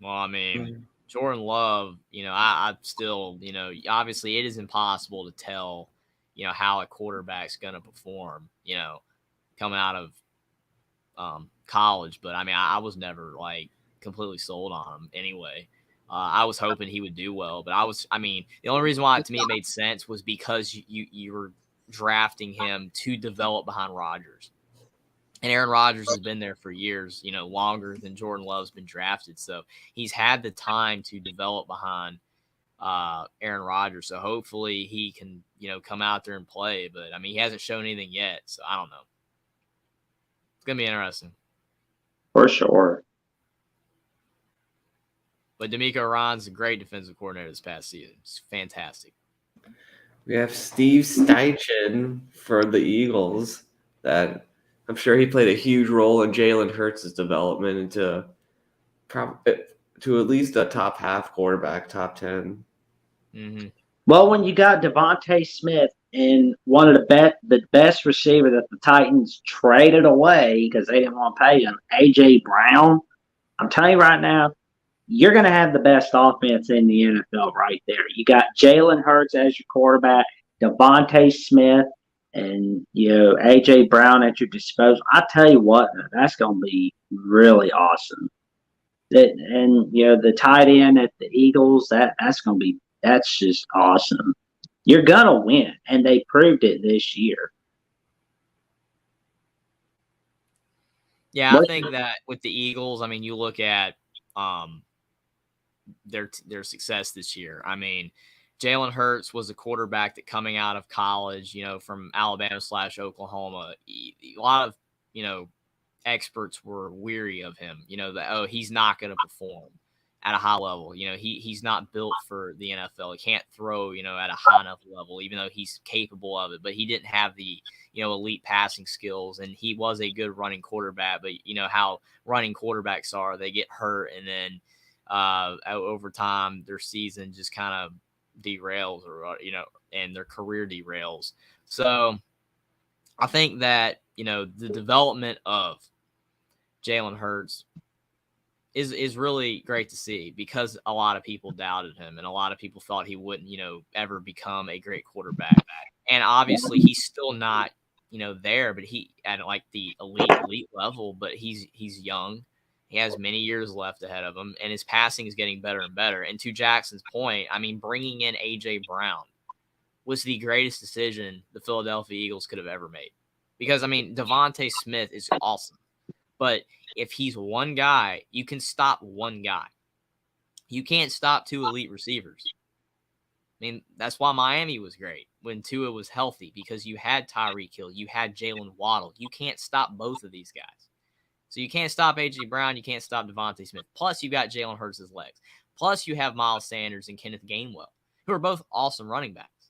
Well, I mean, Jordan Love, I still, obviously it is impossible to tell, how a quarterback's going to perform, coming out of college. But I mean, I was never like completely sold on him anyway. I was hoping he would do well, but the only reason why to me it made sense was because you were drafting him to develop behind Rodgers. And Aaron Rodgers has been there for years, longer than Jordan Love's been drafted. So he's had the time to develop behind Aaron Rodgers. So hopefully he can, come out there and play. But I mean, he hasn't shown anything yet, so I don't know. It's gonna be interesting for sure. But DeMeco Ryans a great defensive coordinator this past season. It's fantastic. We have Steve Steichen for the Eagles. That I'm sure he played a huge role in Jalen Hurts' development into to at least a top half quarterback, top 10. Mm-hmm. Well, when you got Devontae Smith and one of the best receiver that the Titans traded away because they didn't want to pay him, A.J. Brown, I'm telling you right now, you're going to have the best offense in the NFL right there. You got Jalen Hurts as your quarterback, Devontae Smith, and A.J. Brown at your disposal. I tell you what, that's going to be really awesome. The tight end at the Eagles, that's just awesome. You're going to win, and they proved it this year. Yeah, I think that with the Eagles, I mean, you look at their success this year. I mean, Jalen Hurts was a quarterback that coming out of college, from Alabama/Oklahoma, a lot of, experts were weary of him, that, he's not going to perform at a high level. He's not built for the NFL. He can't throw, at a high enough level, even though he's capable of it. But he didn't have the, elite passing skills, and he was a good running quarterback. But how running quarterbacks are, they get hurt, and then over time their season just kind of derails, or and their career derails. So I think that the development of Jalen Hurts is really great to see, because a lot of people doubted him and a lot of people thought he wouldn't, ever become a great quarterback. And obviously he's still not, there, but he at like the elite level, but he's young. He has many years left ahead of him, and his passing is getting better and better. And to Jackson's point, I mean, bringing in A.J. Brown was the greatest decision the Philadelphia Eagles could have ever made. Because, I mean, Devontae Smith is awesome. But if he's one guy, you can stop one guy. You can't stop two elite receivers. I mean, that's why Miami was great when Tua was healthy, because you had Tyreek Hill, you had Jalen Waddle. You can't stop both of these guys. So you can't stop A.J. Brown, you can't stop Devontae Smith. Plus, you got Jalen Hurts' legs. Plus, you have Miles Sanders and Kenneth Gainwell, who are both awesome running backs.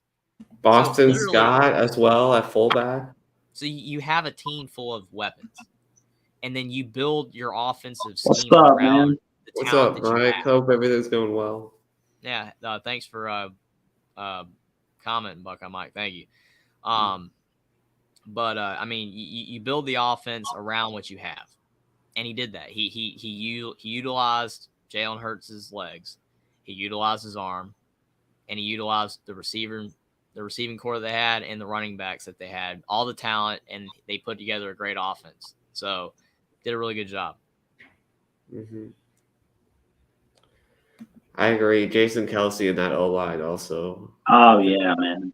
Boston Scott as well at fullback. So you have a team full of weapons. And then you build your offensive scheme What's up, around man? the What's talent up, that you Mike? have. Hope everything's going well. Yeah, thanks for commenting, Buckeye Mike. Thank you. But I mean, you build the offense around what you have, and he did that. He utilized Jalen Hurts' legs, he utilized his arm, and he utilized the receiving core they had, and the running backs that they had, all the talent, and they put together a great offense. So, did a really good job. Mm-hmm. I agree. Jason Kelce in that O-line also. Oh, yeah, man.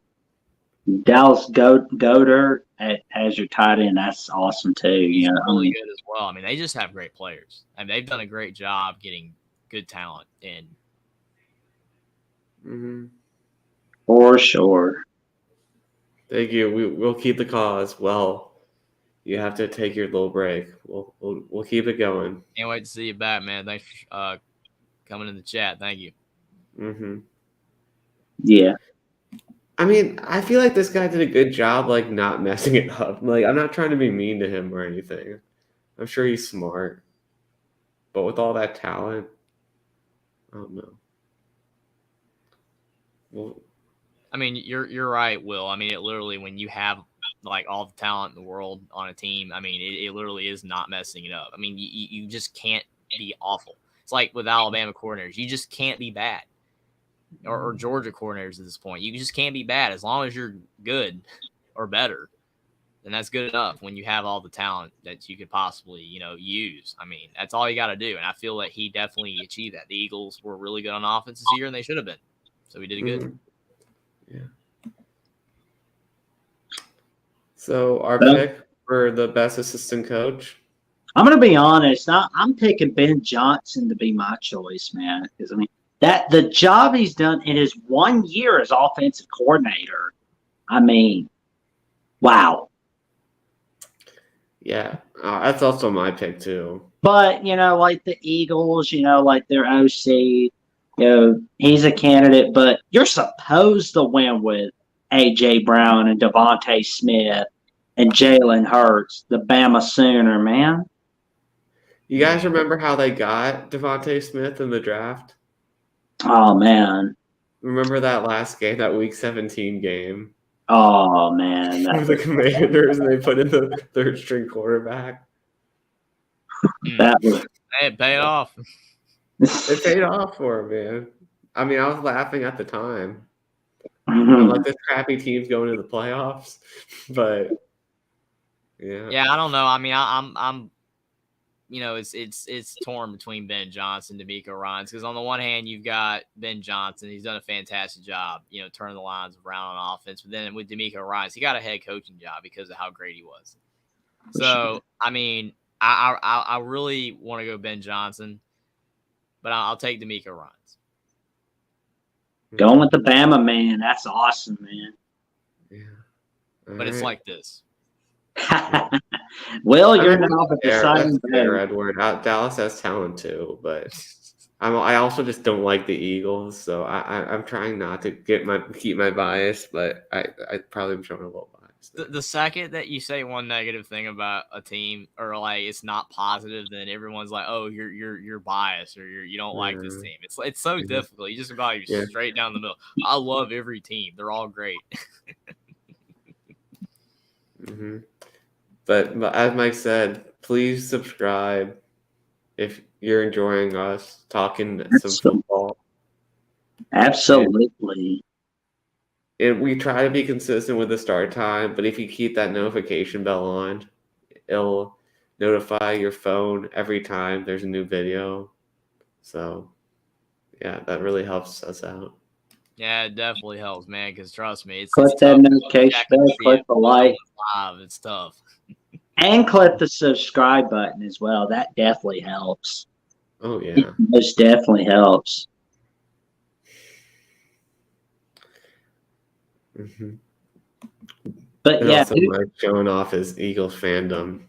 Dallas Goedert as your tight end, that's awesome too. He's really good as well. I mean, they just have great players. I mean, they've done a great job getting good talent in. Mm-hmm. For sure. Thank you. We'll keep the cause. Well, you have to take your little break. We'll keep it going. Can't wait to see you back, man. Thanks for coming in the chat. Thank you. Mm-hmm. Yeah. I mean, I feel like this guy did a good job, like, not messing it up. Like, I'm not trying to be mean to him or anything. I'm sure he's smart. But with all that talent, I don't know. Well, I mean, you're right, Will. I mean, it literally, when you have like all the talent in the world on a team, I mean, it literally is not messing it up. I mean, you just can't be awful. It's like with Alabama coordinators, you just can't be bad. Or Georgia coordinators at this point, you just can't be bad. As long as you're good or better, then that's good enough when you have all the talent that you could possibly, use. I mean, that's all you got to do. And I feel that he definitely achieved that. The Eagles were really good on offense this year, and they should have been. So he did it good. Yeah. So our pick for the best assistant coach. I'm going to be honest. I'm picking Ben Johnson to be my choice, man. Because, I mean, That the job he's done in his 1 year as offensive coordinator. I mean, wow. Yeah, that's also my pick too. But, like the Eagles, like their OC, he's a candidate, but you're supposed to win with A.J. Brown and Devontae Smith and Jalen Hurts, the Bama Sooner, man. You guys remember how they got Devontae Smith in the draft? Oh, man. Remember that last game, that Week 17 game? Oh, man. With the Commanders, and they put in the third-string quarterback. That was It paid off. It paid off for him, man. I mean, I was laughing at the time. Mhm. I'm like, this crappy team's going to the playoffs, but yeah. Yeah, I don't know. I mean, I'm it's torn between Ben Johnson and D'Amico Ryans, because on the one hand you've got Ben Johnson, he's done a fantastic job, turning the lines around on offense. But then with D'Amico Ryans, he got a head coaching job because of how great he was. So I mean, I really want to go Ben Johnson, but I'll take D'Amico Ryans. Going with the Bama man, that's awesome, man. Yeah. But it's like this. Well, you're I mean, now the that's deciding fair, vote. Edward. Dallas has talent too, but I also just don't like the Eagles, so I'm trying not to keep my bias, but I probably am showing a little bias. The second that you say one negative thing about a team, or like it's not positive, then everyone's like, "Oh, you're biased, or you don't like this team." It's so difficult. You just about straight down the middle. I love every team; they're all great. Mm-hmm. But as Mike said, please subscribe if you're enjoying us talking some football. Absolutely. And we try to be consistent with the start time, but if you keep that notification bell on, it'll notify your phone every time there's a new video. So, yeah, that really helps us out. Yeah, it definitely helps, man, because trust me, it's Click that notification bell, click the like. It's tough. And click the subscribe button as well. That definitely helps. Oh, yeah. It most definitely helps. Mm-hmm. But and yeah, also Mike showing off his Eagles fandom.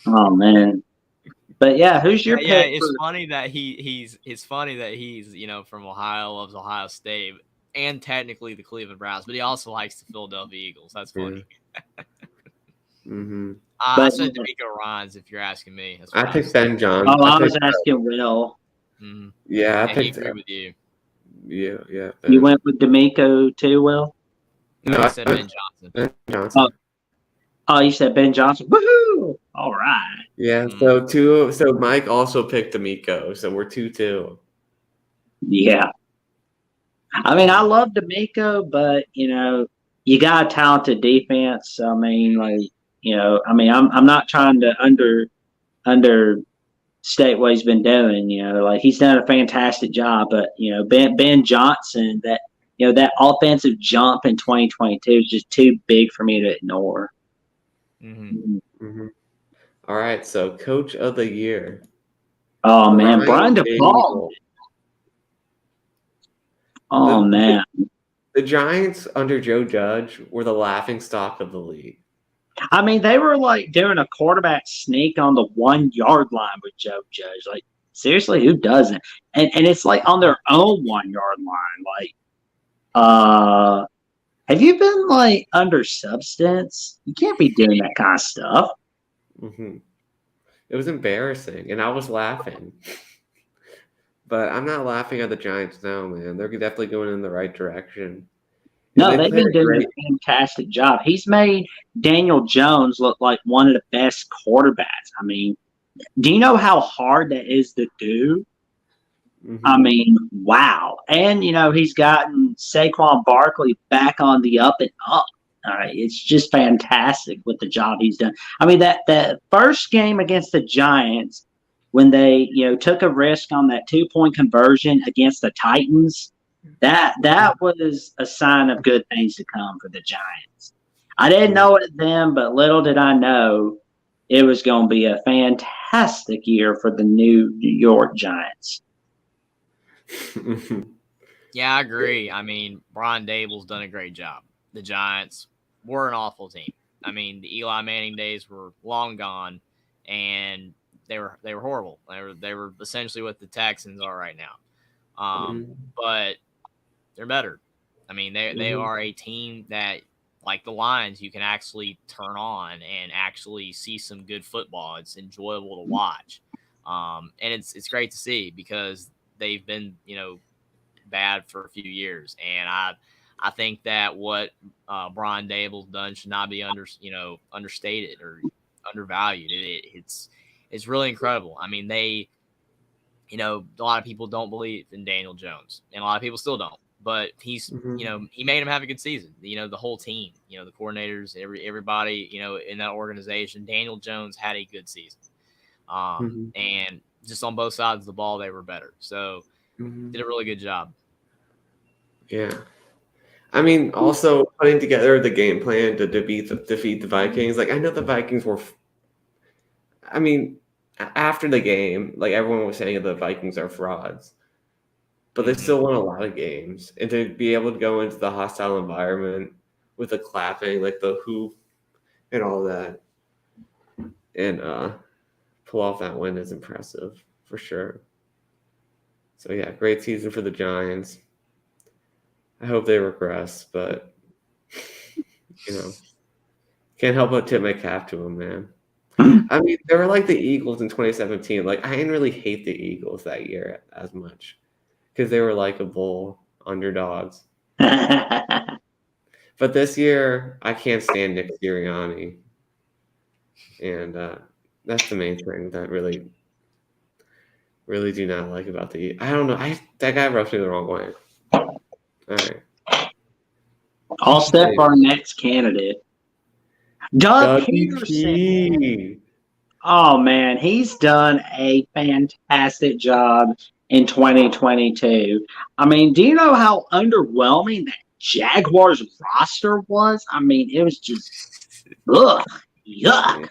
Oh man. But yeah, who's your pick? Yeah, it's funny that he's from Ohio, loves Ohio State, and technically the Cleveland Browns, but he also likes the Philadelphia Eagles. That's funny. Yeah. Mm-hmm. I said D'Amico Ryans, if you're asking me. I picked Ben Johnson. Oh, I was asking Will. Mm-hmm. Yeah, I picked. He agreed with you. Yeah. Ben. You went with D'Amico too, Will? No, I said Ben Johnson. Ben Johnson. Oh, you said Ben Johnson. Woohoo! All right. Yeah. So Mike also picked D'Amico. So we're 2-2. Yeah. I mean, I love D'Amico, but you got a talented defense. So, I mean, I'm not trying to understate what he's been doing. He's done a fantastic job. But Ben Johnson, that offensive jump in 2022 is just too big for me to ignore. Mm-hmm. Mm-hmm. All right, so Coach of the Year. Oh man, Brian DePaul. Oh man, the Giants under Joe Judge were the laughing stock of the league. I mean, they were like doing a quarterback sneak on the 1 yard line with Joe Judge. Like, seriously, who doesn't? And it's like on their own 1 yard line. Like, have you been like under substance? You can't be doing that kind of stuff. Mm-hmm. It was embarrassing, and I was laughing. But I'm not laughing at the Giants now, man. They're definitely going in the right direction. No, they've been doing a fantastic job. He's made Daniel Jones look like one of the best quarterbacks. I mean, do you know how hard that is to do? Mm-hmm. I mean, wow. And, he's gotten Saquon Barkley back on the up and up. All right. It's just fantastic with the job he's done. I mean, that first game against the Giants, when they, took a risk on that 2-point conversion against the Titans, that was a sign of good things to come for the Giants. I didn't know it then, but little did I know it was going to be a fantastic year for the New York Giants. Yeah, I agree. I mean, Brian Dable's done a great job. The Giants were an awful team. I mean, the Eli Manning days were long gone, and they were horrible. They were essentially what the Texans are right now. But they're better. I mean, they are a team that, like the Lions, you can actually turn on and actually see some good football. It's enjoyable to watch, and it's great to see because they've been bad for a few years, and I think that what Brian Dable's done should not be understated or undervalued. It's really incredible. I mean, a lot of people don't believe in Daniel Jones, and a lot of people still don't. But he's he made him have a good season. The whole team, the coordinators, everybody, in that organization. Daniel Jones had a good season, and just on both sides of the ball, they were better. So did a really good job. Yeah. I mean, also putting together the game plan to defeat the Vikings. Like, I know the Vikings were. I mean, after the game, like everyone was saying, the Vikings are frauds, but they still won a lot of games. And to be able to go into the hostile environment with the clapping, like the hoop and all that, and pull off that win is impressive for sure. So yeah, great season for the Giants. I hope they regress, but can't help but tip my cap to them, man. I mean, they were like the Eagles in 2017. Like, I didn't really hate the Eagles that year as much because they were likable underdogs. But this year, I can't stand Nick Sirianni, and that's the main thing that really do not like about the. I don't know. That guy rubs me the wrong way. All right. I'll step our next candidate. Doug Peterson. P. Oh, man, he's done a fantastic job in 2022. I mean, do you know how underwhelming that Jaguars roster was? I mean, it was just, yuck.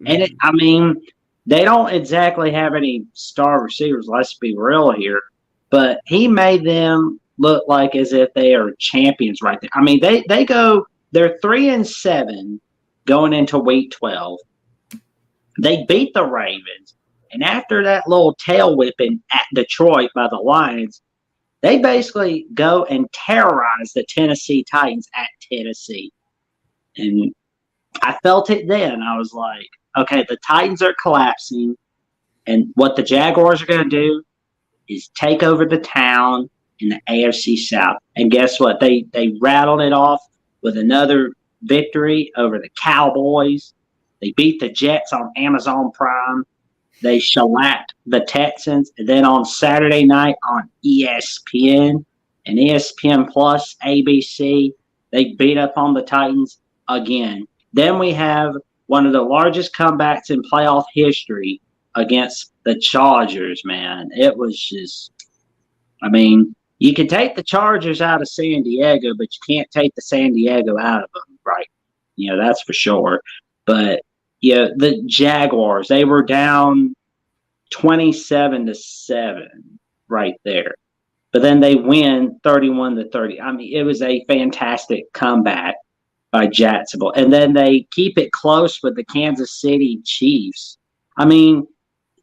And I mean, they don't exactly have any star receivers, let's be real here, but he made them look like as if they are champions right there. I mean, they're 3-7 going into week 12. They beat the Ravens, and after that little tail whipping at Detroit by the Lions, they basically go and terrorize the Tennessee Titans at Tennessee. And I felt it then. I was like, okay, the Titans are collapsing, and what the Jaguars are going to do is take over the town in the AFC South. And guess what? They rattled it off with another victory over the Cowboys. They beat the Jets on Amazon Prime. They shellacked the Texans. And then on Saturday night on ESPN and ESPN Plus, ABC, they beat up on the Titans again. Then we have one of the largest comebacks in playoff history against the Chargers, man. It was just, I mean, you can take the Chargers out of San Diego, but you can't take the San Diego out of them, right? That's for sure. But the Jaguars, they were down 27-7 right there. But then they win 31-30. I mean, it was a fantastic comeback by Jacksonville. And then they keep it close with the Kansas City Chiefs. I mean,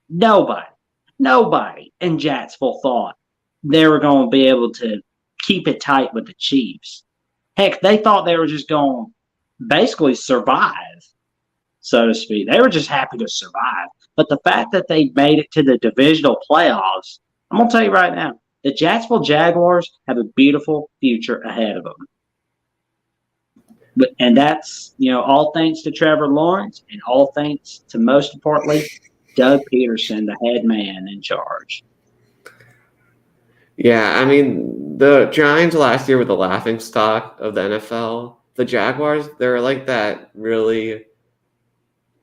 nobody in Jacksonville thought they were going to be able to keep it tight with the Chiefs. Heck, they thought they were just going to basically survive, so to speak. They were just happy to survive. But the fact that they made it to the divisional playoffs, I'm going to tell you right now, the Jacksonville Jaguars have a beautiful future ahead of them. And that's, all thanks to Trevor Lawrence and all thanks to, most importantly, Doug Peterson, the head man in charge. Yeah, I mean, the Giants last year were the laughing stock of the NFL. The Jaguars, they're like that really,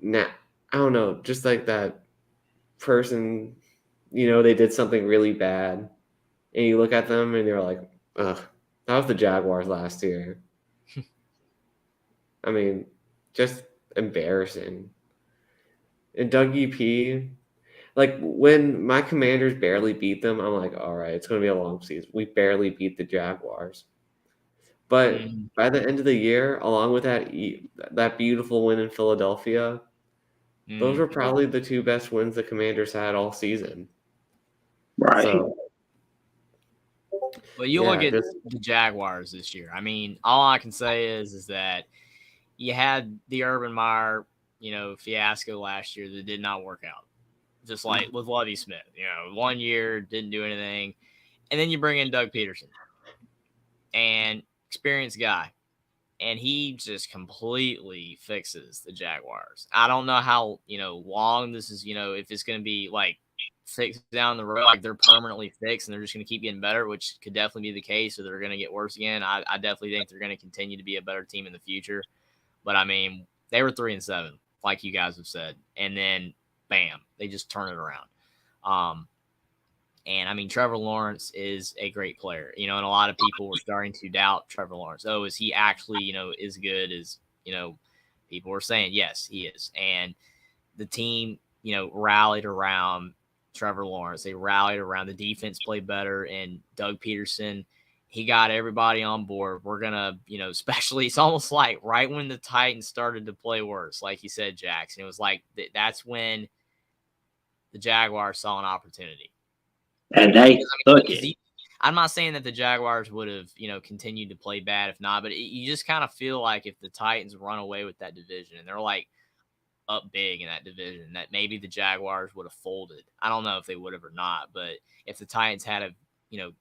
I don't know, just like that person, they did something really bad. And you look at them and you're like, ugh, that was the Jaguars last year. I mean, just embarrassing. And Dougie P, Like when my Commanders barely beat them, I'm like, all right, it's going to be a long season. We barely beat the Jaguars. But Mhm. by the end of the year, along with that beautiful win in Philadelphia, those were Mhm. probably the two best wins the Commanders had all season. Right. So But you look yeah, at just the Jaguars this year. I mean, all I can say is that you had the Urban Meyer, fiasco last year that did not work out. Just like with Lovie Smith, 1 year didn't do anything, and then you bring in Doug Peterson, and experienced guy, and he just completely fixes the Jaguars. I don't know how long this is. If it's going to be like fixed down the road, like they're permanently fixed and they're just going to keep getting better, which could definitely be the case, or they're going to get worse again. I definitely think they're going to continue to be a better team in the future. But I mean, they were 3-7, like you guys have said, and then bam, they just turn it around. And I mean, Trevor Lawrence is a great player, and a lot of people were starting to doubt Trevor Lawrence. Oh, is he actually, as good as, people were saying? Yes, he is. And the team, rallied around Trevor Lawrence. They rallied around the defense, played better, and Doug Peterson. He got everybody on board. We're gonna, especially it's almost like right when the Titans started to play worse, like you said, Jackson. It was like that's when the Jaguars saw an opportunity. And they took Because it. I'm not saying that the Jaguars would have, continued to play bad if not, but you just kind of feel like if the Titans run away with that division and they're like up big in that division, that maybe the Jaguars would have folded. I don't know if they would have or not, but if the Titans had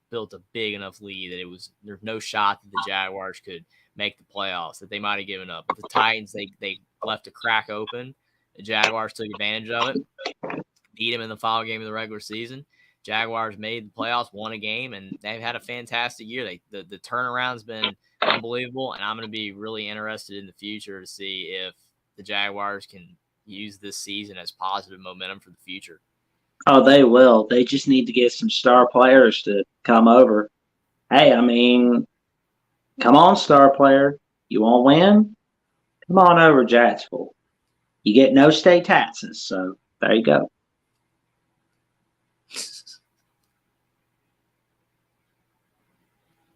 built a big enough lead that there's no shot that the Jaguars could make the playoffs, that they might have given up. But the Titans, they left a crack open. The Jaguars took advantage of it, beat them in the final game of the regular season. Jaguars made the playoffs, won a game, and they've had a fantastic year. The turnaround's been unbelievable, and I'm going to be really interested in the future to see if the Jaguars can use this season as positive momentum for the future. Oh, they will. They just need to get some star players to come over. Hey, I mean, come on, star player. You want to win? Come on over, Jacksonville. You get no state taxes, so there you go.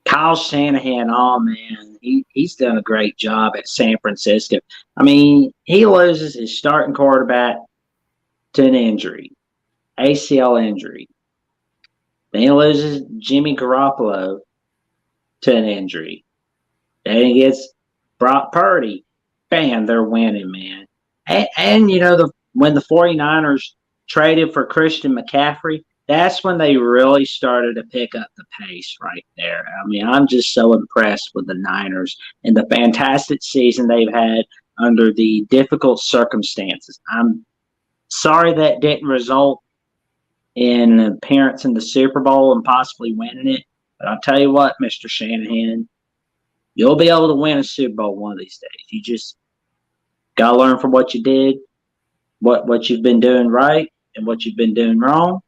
Kyle Shanahan, oh man, he's done a great job at San Francisco. I mean, he loses his starting quarterback to an injury, ACL injury. Then he loses Jimmy Garoppolo to an injury. Then he gets Brock Purdy. Bam, they're winning, man. And when the 49ers traded for Christian McCaffrey, that's when they really started to pick up the pace right there. I mean, I'm just so impressed with the Niners and the fantastic season they've had under the difficult circumstances. I'm sorry that didn't result in an appearance in the Super Bowl and possibly winning it. But I'll tell you what, Mr. Shanahan, you'll be able to win a Super Bowl one of these days. You just got to learn from what you did, what you've been doing right, and what you've been doing wrong.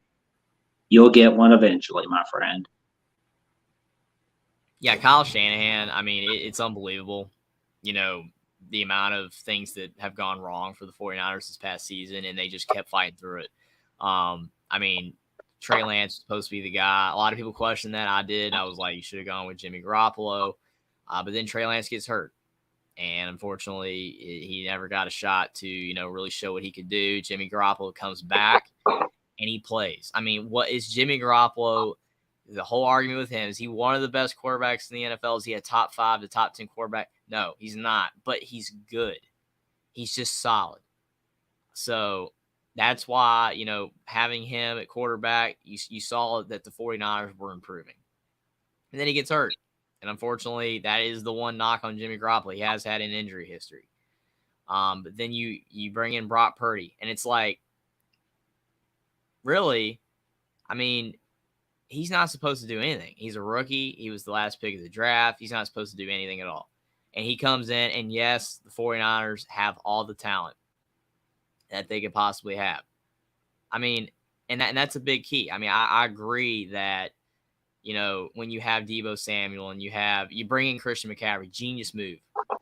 You'll get one eventually, my friend. Yeah, Kyle Shanahan, I mean, it's unbelievable, the amount of things that have gone wrong for the 49ers this past season, and they just kept fighting through it. I mean, Trey Lance was supposed to be the guy. A lot of people questioned that. I did. I was like, you should have gone with Jimmy Garoppolo. But then Trey Lance gets hurt. And unfortunately, he never got a shot to, really show what he could do. Jimmy Garoppolo comes back and he plays. I mean, what is Jimmy Garoppolo? The whole argument with him, is he one of the best quarterbacks in the NFL? Is he a top 5 to top 10 quarterback? No, he's not, but he's good. He's just solid. So that's why, having him at quarterback, you saw that the 49ers were improving. And then he gets hurt. And unfortunately, that is the one knock on Jimmy Garoppolo. He has had an injury history. But then you bring in Brock Purdy, and it's like, really, I mean, he's not supposed to do anything. He's a rookie. He was the last pick of the draft. He's not supposed to do anything at all. And he comes in, and yes, the 49ers have all the talent that they could possibly have. I mean, and that's a big key. I mean, I agree that, when you have Deebo Samuel and you bring in Christian McCaffrey, genius move,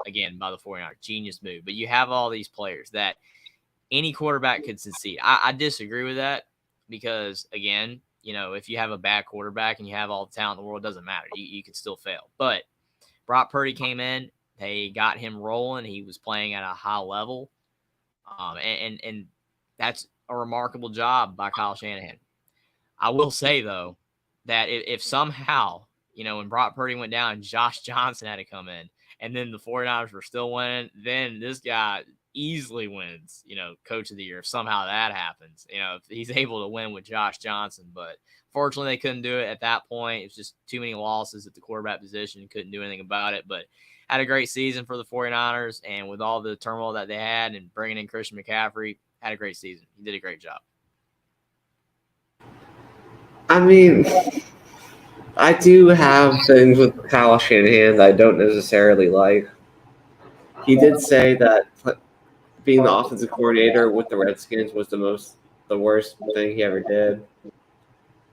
again, by the 49ers, genius move. But you have all these players that any quarterback could succeed. I disagree with that. because, again, if you have a bad quarterback and you have all the talent in the world, it doesn't matter. You can still fail. But Brock Purdy came in. They got him rolling. He was playing at a high level. And that's a remarkable job by Kyle Shanahan. I will say, though, that if somehow, when Brock Purdy went down, Josh Johnson had to come in, and then the 49ers were still winning, then this guy easily wins, Coach of the Year. If somehow that happens, if he's able to win with Josh Johnson. But fortunately, they couldn't do it at that point. It was just too many losses at the quarterback position. Couldn't do anything about it. But had a great season for the 49ers, and with all the turmoil that they had and bringing in Christian McCaffrey, had a great season. He did a great job. I mean, I do have things with Kyle Shanahan that I don't necessarily like. He did say that being the offensive coordinator with the Redskins was the worst thing he ever did.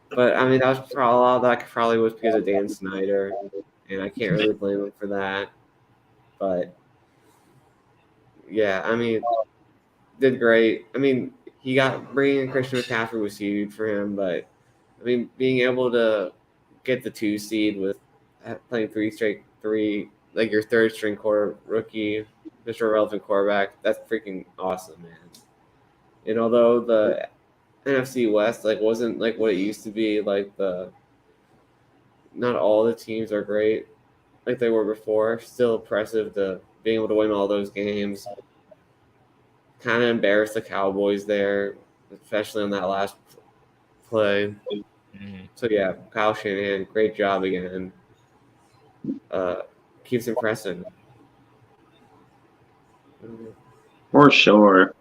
But I mean, that was a lot of that probably was because of Dan Snyder, and I can't really blame him for that. But yeah, I mean, did great. I mean, bringing in Christian McCaffrey was huge for him, but I mean, being able to get the 2 seed with playing like your third string rookie, Mr. Irrelevant quarterback, that's freaking awesome, man. And although the NFC West wasn't like what it used to be, not all the teams are great like they were before. Still impressive to being able to win all those games. Kind of embarrassed the Cowboys there, especially on that last play. Mm-hmm. So yeah, Kyle Shanahan, great job again. Keeps impressing. For sure.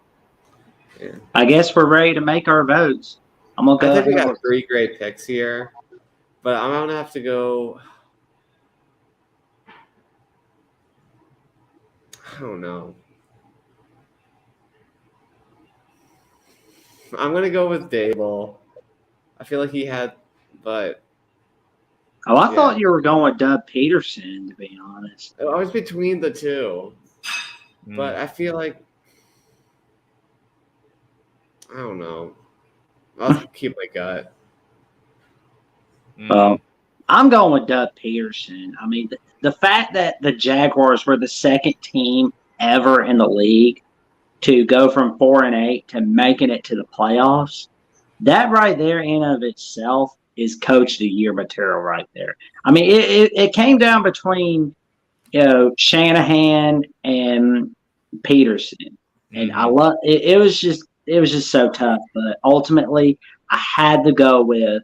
Yeah. I guess we're ready to make our votes. I'm gonna go. I think we got 3 great picks here, but I'm gonna have to go. I don't know. I'm gonna go with Dable. I feel like he had, but. I thought you were going with Doug Peterson, to be honest. I was between the two, but I feel like I don't know. I'll keep my gut. I'm going with Doug Peterson. I mean, the fact that the Jaguars were the second team ever in the league to go from 4-8 to making it to the playoffs, that right there in of itself is Coach of the Year material right there. I mean, it came down between Shanahan and Peterson, and I love it. It was just so tough, but ultimately I had to go with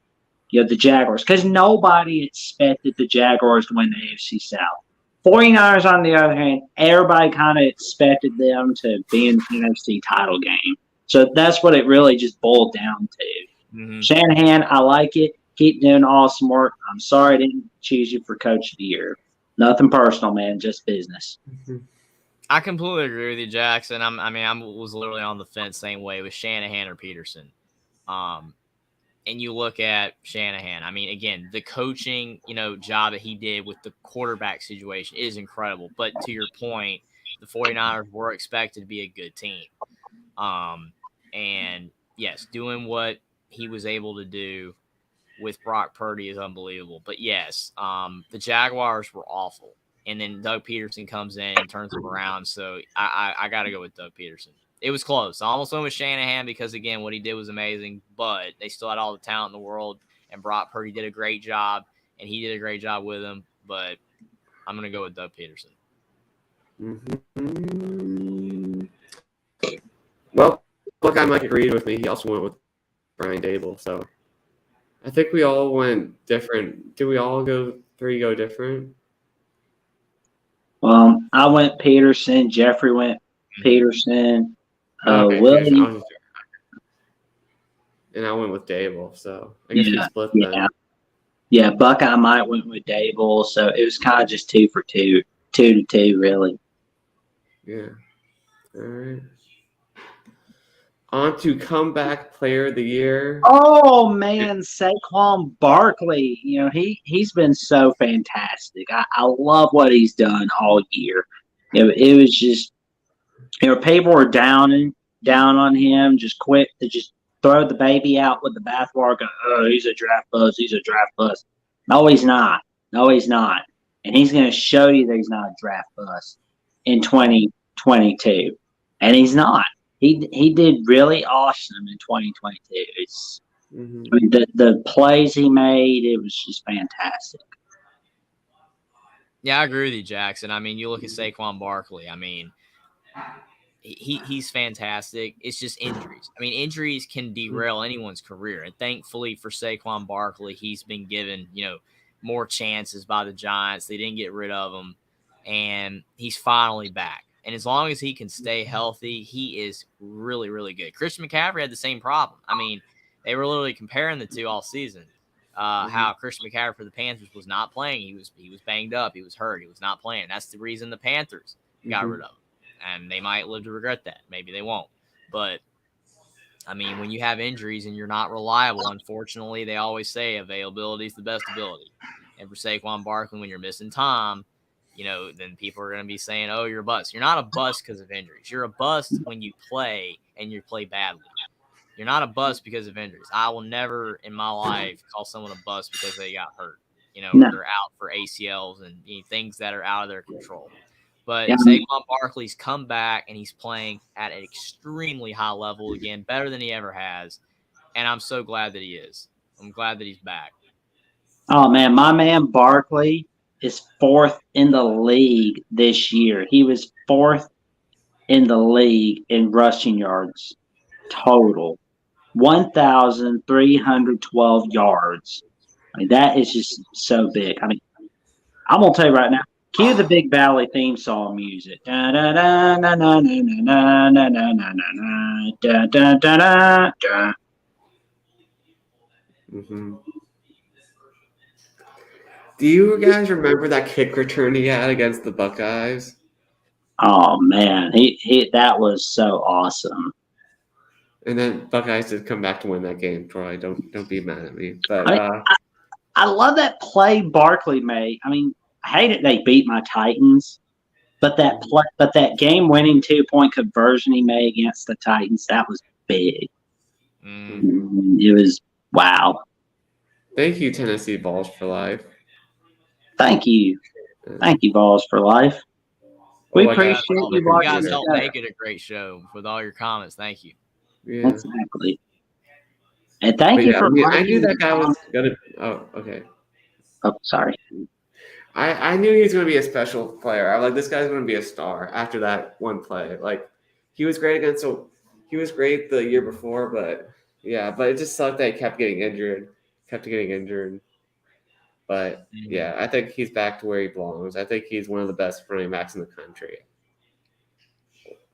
the Jaguars because nobody expected the Jaguars to win the AFC South. 49ers, on the other hand, everybody kind of expected them to be in the NFC title game. So that's what it really just boiled down to. Mm-hmm. Shanahan, I like it. Keep doing awesome work. I'm sorry I didn't choose you for Coach of the Year. Nothing personal, man. Just business. Mm-hmm. I completely agree with you, Jackson. I was literally on the fence same way with Shanahan or Peterson. And you look at Shanahan. I mean, again, the coaching, job that he did with the quarterback situation is incredible. But to your point, the 49ers were expected to be a good team. And yes, doing what he was able to do with Brock Purdy is unbelievable. But yes, the Jaguars were awful. And then Doug Peterson comes in and turns them around. So I got to go with Doug Peterson. It was close. I almost went with Shanahan because, again, what he did was amazing. But they still had all the talent in the world. And Brock Purdy did a great job. And he did a great job with him. But I'm going to go with Doug Peterson. Mm-hmm. Well, look, Mike agreed with me. He also went with Brian Dable. So I think we all went different. Did we all go different? I went Peterson. Jeffrey went Peterson. Okay, Willie. And I went with Dable. So I guess we split then. Yeah, Buckeye might went with Dable. So it was kind of just 2 for 2. 2-2, really. Yeah. All right. On to comeback player of the year. Oh man, Saquon Barkley. He's been so fantastic. I love what he's done all year. It was just people were down on him, just quick to just throw the baby out with the bathwater. Go, oh, he's a draft bust. He's a draft bust. No, he's not. No, he's not. And he's going to show you that he's not a draft bust in 2022. And he's not. He did really awesome in 2022. It's Mhm. I mean, the plays he made, it was just fantastic. Yeah, I agree with you, Jackson. I mean, you look at Saquon Barkley. I mean, he's fantastic. It's just injuries. I mean, injuries can derail anyone's career. And thankfully for Saquon Barkley, he's been given, more chances by the Giants. They didn't get rid of him. And he's finally back. And as long as he can stay healthy, he is really, really good. Christian McCaffrey had the same problem. I mean, they were literally comparing the two all season. How Christian McCaffrey for the Panthers was not playing. He was banged up. He was hurt. He was not playing. That's the reason the Panthers got rid of him. And they might live to regret that. Maybe they won't. But, I mean, when you have injuries and you're not reliable, unfortunately, they always say availability is the best ability. And for Saquon Barkley, when you're missing time, then people are going to be saying, oh, you're a bust. You're not a bust because of injuries. You're a bust when you play and you play badly. You're not a bust because of injuries. I will never in my life call someone a bust because they got hurt. No. They're out for ACLs and things that are out of their control. But Yeah. Saquon Barkley's come back and he's playing at an extremely high level again, better than he ever has. And I'm so glad that he is. I'm glad that he's back. Oh, man, my man Barkley is 4th in the league this year. He was 4th in the league in rushing yards total. 1,312 yards. I mean, that is just so big. I mean, I'm going to tell you right now, cue the Big Valley theme song music. Da, da, da, na, na, na, na, na, na, na, na, da, da, da, da, da. Mm-hmm. Do you guys remember that kick return he had against the Buckeyes? Oh, man, he that was so awesome. And then Buckeyes did come back to win that game. Troy, don't be mad at me. But I love that play Barkley made. I mean, I hate it they beat my Titans, but that game-winning 2-point conversion he made against the Titans, that was big. It was wow. Thank you, Tennessee Balls for Life. Thank you, Balls for Life. We appreciate you You watching guys the help show. make it a great show with all your comments. Thank you. Yeah. Exactly. And thank you for. I knew that guy was gonna. Oh, okay. Oh, sorry. I knew he was going to be a special player. I'm like, this guy's going to be a star after that one play. Like, he was great he was great the year before, but it just sucked that he kept getting injured. But yeah, I think he's back to where he belongs. I think he's one of the best running backs in the country.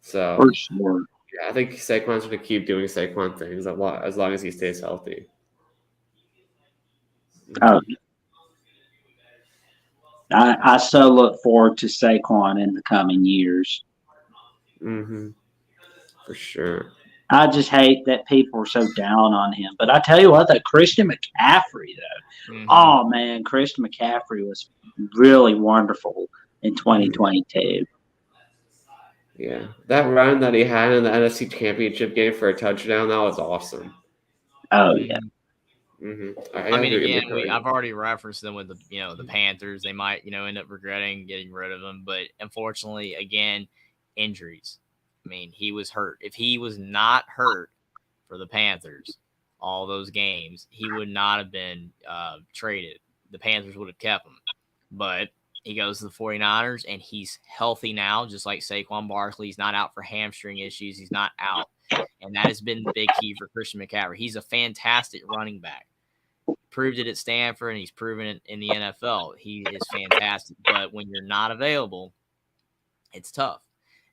So, For sure. Yeah, I think Saquon's going to keep doing Saquon things as long as he stays healthy. Oh, I so look forward to Saquon in the coming years. Mm-hmm. For sure. I just hate that people are so down on him. But I tell you what, that Christian McCaffrey, though, oh, man, Christian McCaffrey was really wonderful in 2022. Yeah, that run that he had in the NFC Championship game for a touchdown, that was awesome. Oh, yeah. Mm-hmm. I mean, again, I've already referenced them with the Panthers. They might end up regretting getting rid of him, but unfortunately, again, injuries. I mean, he was hurt. If he was not hurt for the Panthers, all those games, he would not have been traded. The Panthers would have kept him, but he goes to the 49ers, and he's healthy now, just like Saquon Barkley. He's not out for hamstring issues. He's not out, and that has been the big key for Christian McCaffrey. He's a fantastic running back. Proved it at Stanford, and he's proven it in the NFL. He is fantastic, but when you're not available, it's tough.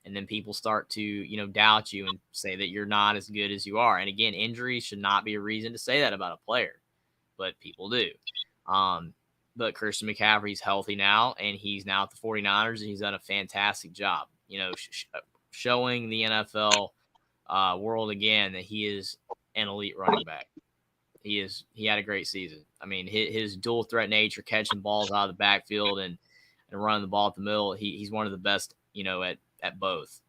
And then people start to, doubt you and say that you're not as good as you are. And again, injuries should not be a reason to say that about a player, but people do. But Christian McCaffrey's healthy now, and he's now at the 49ers, and he's done a fantastic job, showing the NFL world again that he is an elite running back. He had a great season. I mean, his dual threat nature, catching balls out of the backfield and running the ball at the middle, he's one of the best, at both.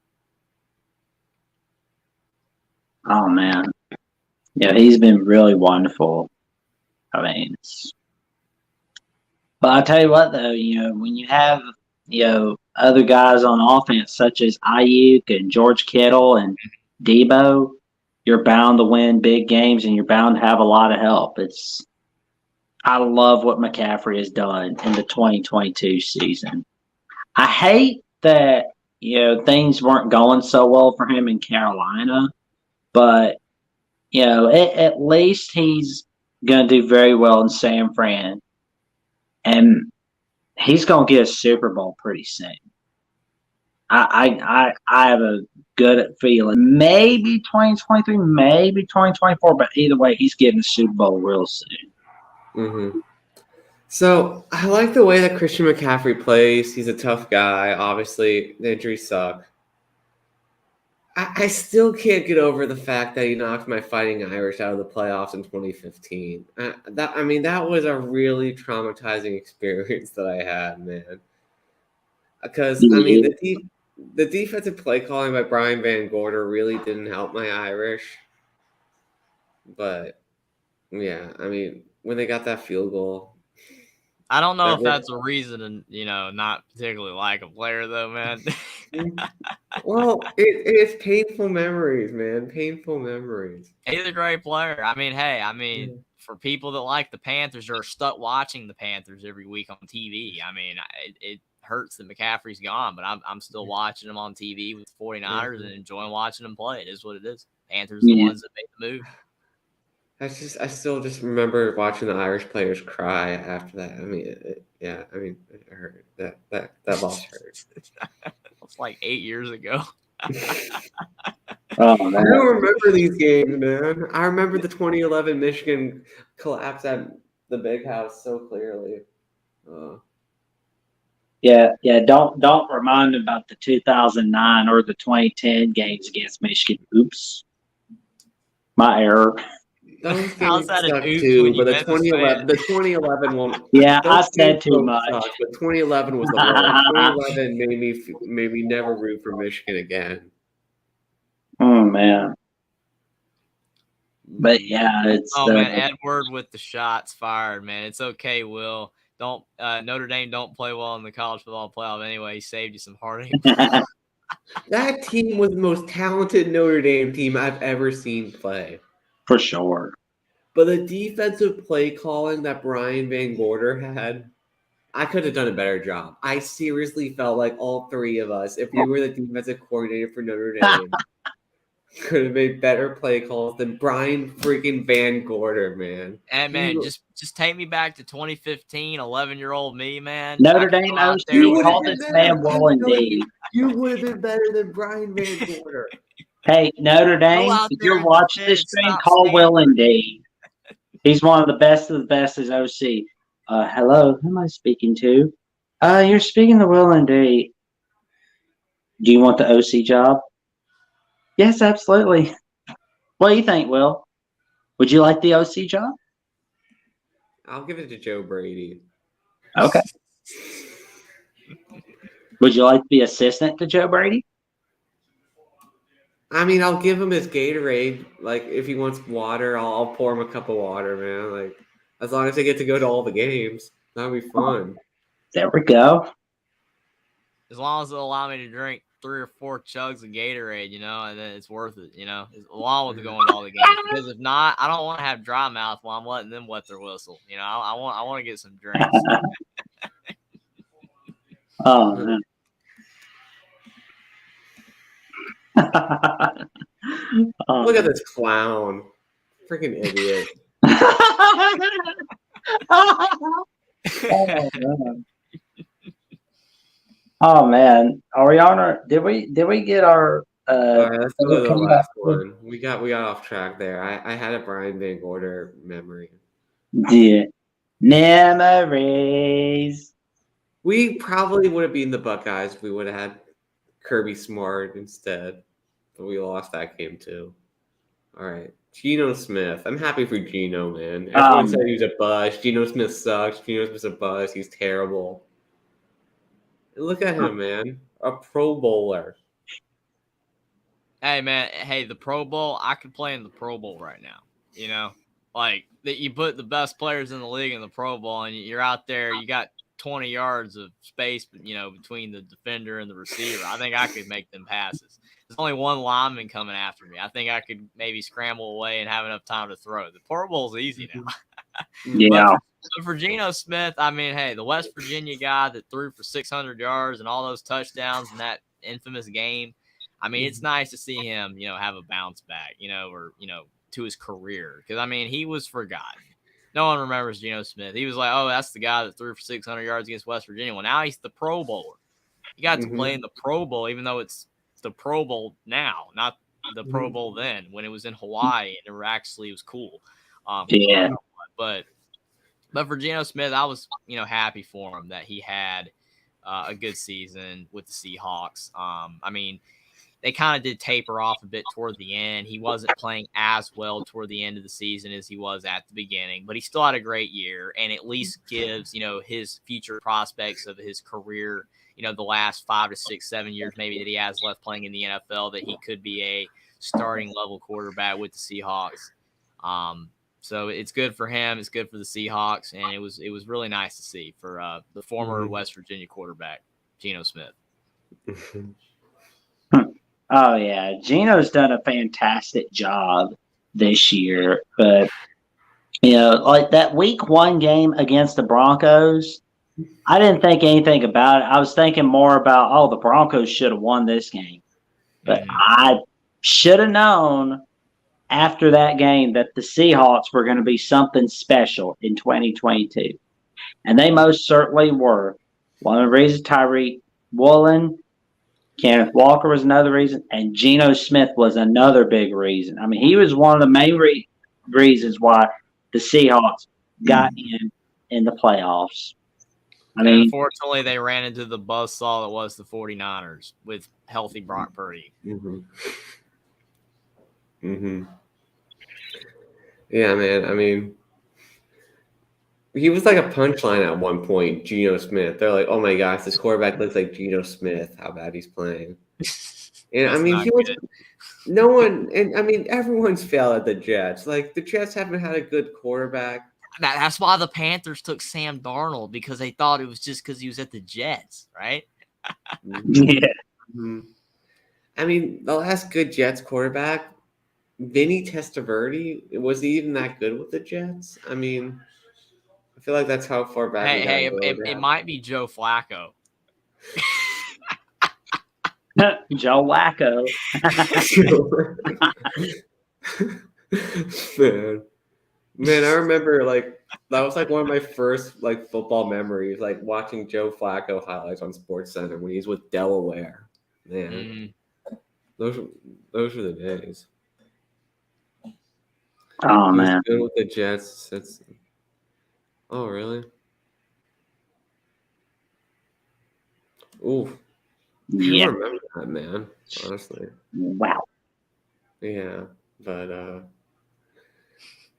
Oh, man. Yeah, he's been really wonderful. I mean, but I'll tell you what, though, when you have, other guys on offense such as Ayuk and George Kittle and Debo, you're bound to win big games and you're bound to have a lot of help. I love what McCaffrey has done in the 2022 season. I hate that, things weren't going so well for him in Carolina, but, at least he's going to do very well in San Fran. And he's going to get a Super Bowl pretty soon. I have a good feeling. Maybe 2023, maybe 2024, but either way, he's getting a Super Bowl real soon. Mm-hmm. So I like the way that Christian McCaffrey plays. He's a tough guy. Obviously, the injuries suck. I still can't get over the fact that he knocked my Fighting Irish out of the playoffs in 2015. That was a really traumatizing experience that I had, man. Because the defensive play calling by Brian Van Gorder really didn't help my Irish. But yeah, when they got that field goal. I don't know if that's a reason to, not particularly like a player, though, man. Well, it's painful memories, man. Painful memories. He's a great player. For people that like the Panthers or are stuck watching the Panthers every week on TV, it hurts that McCaffrey's gone, but I'm still watching him on TV with the 49ers and enjoying watching him play. It is what it is. Panthers are the ones that made the move. I still just remember watching the Irish players cry after that. It hurt. That loss hurt. It's like 8 years ago. Oh, man. I don't remember these games, man. I remember the 2011 Michigan collapse at the Big House so clearly. Yeah. Don't remind me about the 2009 or the 2010 games against Michigan. Oops, my error. Those games suck too, but the 2011 one. Yeah, I said too much. Sucked, but 2011 was the worst. 2011 made me never root for Michigan again. Oh man. But yeah, it's. Man, Edward with the shots fired, man. It's okay, Will. Don't Notre Dame don't play well in the college football playoff anyway. He saved you some heartache. That team was the most talented Notre Dame team I've ever seen play. For sure. But the defensive play calling that Brian Van Gorder had, I could have done a better job. I seriously felt like all three of us, if we were the defensive coordinator for Notre Dame, could have made better play calls than Brian freaking Van Gorder, man. And man, just take me back to 2015, 11-year-old me, man. Notre Dame OC called this man well indeed. You would have been better than Brian Van Gorder. Hey, Notre Dame, if you're watching this stream, call Will indeed. He's one of the best as OC. Hello, who am I speaking to? You're speaking to Will indeed. Do you want the OC job? Yes, absolutely. What do you think, Will? Would you like the OC job? I'll give it to Joe Brady. Okay. Would you like to be assistant to Joe Brady? I'll give him his Gatorade. Like, if he wants water, I'll pour him a cup of water, man. Like, as long as I get to go to all the games, that'll be fun. There we go. As long as they'll allow me to drink 3 or 4 chugs of Gatorade, and then it's worth it, along with going to all the games. Because if not, I don't want to have dry mouth while I'm letting them wet their whistle. I want to get some drinks. Oh, man. Look at this clown. Freaking idiot. Oh man. Are we on our did we get our all right, let's go to the last one. We got off track there. I had a Brian Van Gorder memory. Yeah. Memories. We probably would have been the Buckeyes if we would have had Kirby Smart instead. But we lost that game too. All right. Geno Smith. I'm happy for Geno, man. Everyone said he was a bust. Geno Smith sucks. Geno Smith's a bust. He's terrible. Look at him, man. A Pro Bowler. Hey, man. Hey, the Pro Bowl. I could play in the Pro Bowl right now. You know, like that you put the best players in the league in the Pro Bowl, and you're out there. You got 20 yards of space, between the defender and the receiver. I think I could make them passes. There's only one lineman coming after me. I think I could maybe scramble away and have enough time to throw. The Pro Bowl's easy now. Yeah. But for Geno Smith, I mean, hey, the West Virginia guy that threw for 600 yards and all those touchdowns in that infamous game. I mean, it's nice to see him, have a bounce back, to his career. Because, I mean, he was forgotten. No one remembers Geno Smith. He was like, oh, that's the guy that threw for 600 yards against West Virginia. Well, now he's the Pro Bowler. He got to play in the Pro Bowl, even though it's the Pro Bowl now, not the Pro Bowl then, when it was in Hawaii and it actually was cool. Yeah. But for Geno Smith, I was, happy for him that he had a good season with the Seahawks. I mean, they kind of did taper off a bit toward the end. He wasn't playing as well toward the end of the season as he was at the beginning, but he still had a great year and at least gives, his future prospects of his career, the last 5 to 6, 7 years maybe that he has left playing in the NFL, that he could be a starting level quarterback with the Seahawks. So it's good for him. It's good for the Seahawks. And it was really nice to see for the former West Virginia quarterback, Geno Smith. Oh, yeah. Geno's done a fantastic job this year. But, like that week 1 game against the Broncos, I didn't think anything about it. I was thinking more about, the Broncos should have won this game. But I should have known after that game that the Seahawks were going to be something special in 2022. And they most certainly were. One of the reasons Tyreek Woolen, Kenneth Walker was another reason, and Geno Smith was another big reason. I mean, he was one of the main reasons why the Seahawks got in the playoffs. I mean, unfortunately, they ran into the buzzsaw that was the 49ers with healthy Brock Purdy. Yeah, man. I mean, he was like a punchline at one point, Geno Smith. They're like, oh my gosh, this quarterback looks like Geno Smith. How bad he's playing. And I mean, everyone's failed at the Jets. Like, the Jets haven't had a good quarterback. That's why the Panthers took Sam Darnold, because they thought it was just because he was at the Jets, right? Yeah. I mean, the last good Jets quarterback, Vinny Testaverde, was he even that good with the Jets? I mean, I feel like that's how far back. It might be Joe Flacco. Joe Wacko. Man, I remember that was one of my first football memories, watching Joe Flacco highlights on SportsCenter when he's with Delaware. Man, those were the days. Oh man, good with the Jets. Oh really? Ooh, yeah. I remember that, man. Honestly. Wow. Yeah, but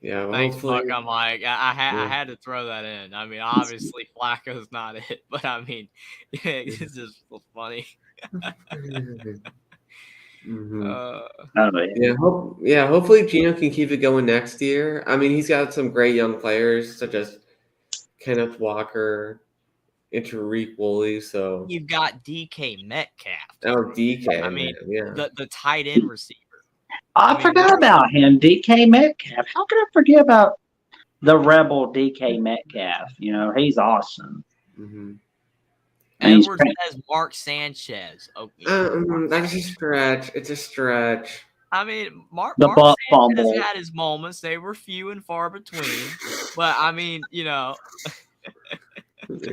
yeah. Well, thanks, Buck. I'm like, I had to throw that in. I mean, obviously Flacco's not it, but I mean, it's just funny. Hopefully Geno can keep it going next year. I mean, he's got some great young players such as Kenneth Walker, and Tariq Woolley. So you've got DK Metcalf. Oh, DK. I mean, the tight end receiver. I forgot about him, DK Metcalf. How could I forget about the Rebel DK Metcalf? He's awesome. Edwards has Mark Sanchez. That's a stretch. It's a stretch. I mean, Mark Sanchez has had his moments. They were few and far between. But, I mean, Yeah.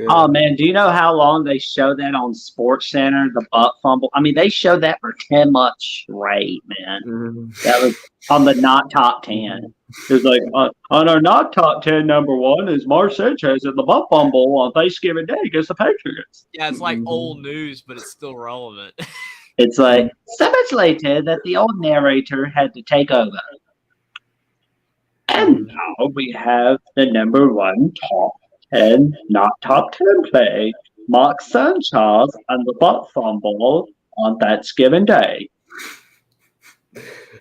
Oh, man, do you know how long they showed that on SportsCenter, the butt fumble? I mean, they showed that for 10 months straight, man. That was on the not top 10. It was like, on our not top 10, number 1 is Mark Sanchez at the butt fumble on Thanksgiving Day against the Patriots. Yeah, it's like old news, but it's still relevant. It's like, so much later that the old narrator had to take over. And now we have the number 1 top 10, not top 10 play, Mark Sanchez and the butt fumble on Thanksgiving Day.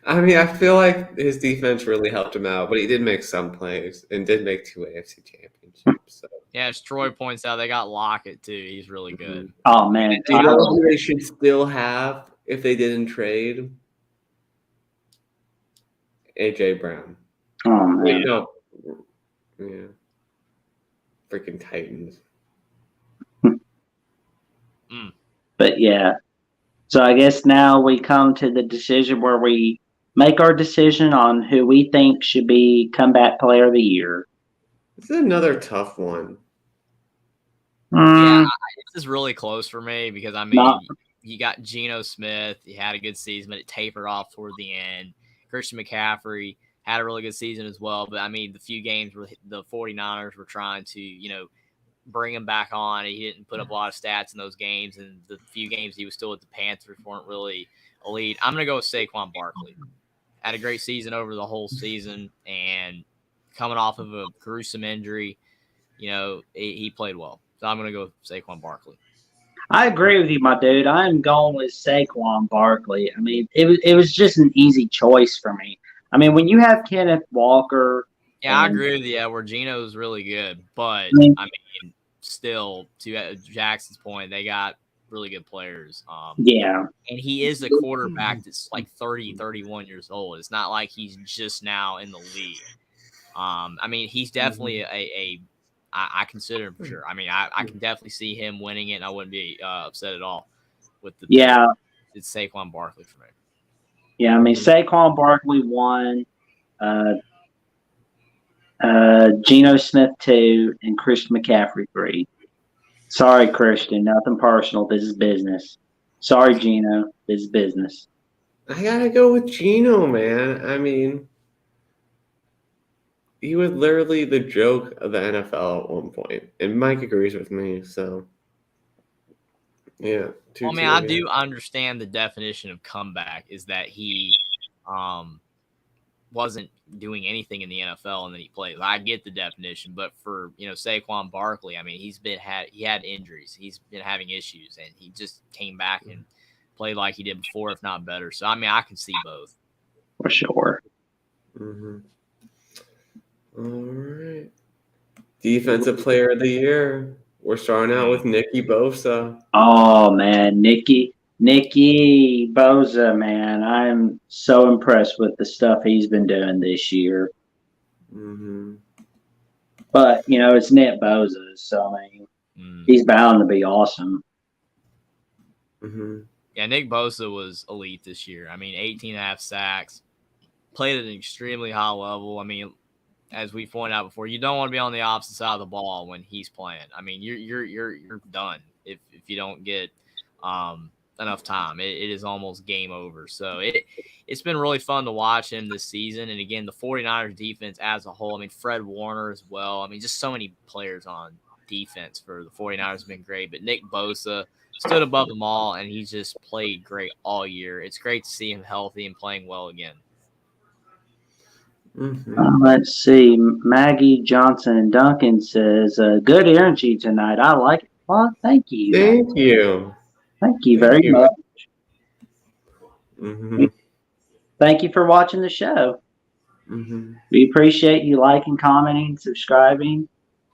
I mean, I feel like his defense really helped him out, but he did make some plays and did make 2 AFC championships. So. Yeah, as Troy points out, they got Lockett too. He's really good. Oh man, You know who they should still have if they didn't trade? AJ Brown. oh man. Wait, no. Yeah. Freaking Titans. But yeah. So I guess now we come to the decision where we make our decision on who we think should be comeback player of the year. This is another tough one. Yeah, this is really close for me because I mean, Not- you got Geno Smith. He had a good season, but it tapered off toward the end. Christian McCaffrey had a really good season as well. But I mean, the few games where the 49ers were trying to, bring him back on, he didn't put up a lot of stats in those games. And the few games he was still with the Panthers weren't really elite. I'm going to go with Saquon Barkley. Had a great season over the whole season, and coming off of a gruesome injury, he played well. So I'm going to go with Saquon Barkley. I agree with you, my dude. I'm going with Saquon Barkley. I mean, it was just an easy choice for me. I mean, when you have Kenneth Walker. Yeah, I agree with you. Where Geno's really good, but I mean, still to Jackson's point, they got really good players. Yeah. And he is a quarterback that's like 30, 31 years old. It's not like he's just now in the league. I mean, he's definitely I consider him for sure. I mean, I can definitely see him winning it, and I wouldn't be upset at all with the. Yeah. It's Saquon Barkley for me. Yeah, I mean, Saquon Barkley won, Geno Smith 2, and Christian McCaffrey 3. Sorry, Christian, nothing personal. This is business. Sorry, Geno, this is business. I gotta go with Geno, man. I mean, he was literally the joke of the NFL at one point, and Mike agrees with me. So, yeah. Well, I mean, I do understand the definition of comeback is that he wasn't doing anything in the NFL and then he played. I get the definition, but for Saquon Barkley, I mean, he had injuries, he's been having issues, and he just came back and played like he did before, if not better. So I mean, I can see both for sure. Mm-hmm. All right, defensive player of the year. We're starting out with Nicky Bosa. Oh man, Nicky Bosa, man. I'm so impressed with the stuff he's been doing this year. Mm-hmm. But, it's Nick Bosa, so, I mean, he's bound to be awesome. Mm-hmm. Yeah, Nick Bosa was elite this year. I mean, 18.5 sacks, played at an extremely high level. I mean, as we pointed out before, you don't want to be on the opposite side of the ball when he's playing. I mean, you're done if you don't get enough time. It is almost game over. So it's been really fun to watch him this season. And again, the 49ers defense as a whole, I mean, Fred Warner as well. I mean, just so many players on defense for the 49ers have been great. But Nick Bosa stood above them all, and he's just played great all year. It's great to see him healthy and playing well again. Mm-hmm. Let's see. Maggie Johnson and Duncan says, good energy tonight. I like it. Well, thank you. Thank you. Thank you very much. Mm-hmm. Thank you for watching the show. Mm-hmm. We appreciate you liking, commenting, subscribing,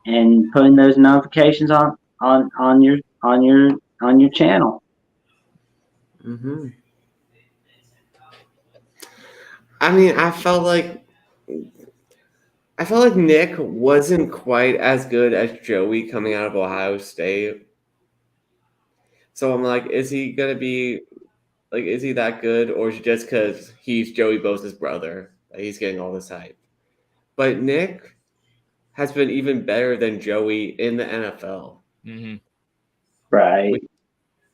and putting those notifications on your channel. Mm-hmm. I mean, I felt like Nick wasn't quite as good as Joey coming out of Ohio State. So I'm like, is he gonna be like, is he that good, or is it just because he's Joey Bosa's brother that he's getting all this hype? But Nick has been even better than Joey in the NFL. Mm-hmm. Right.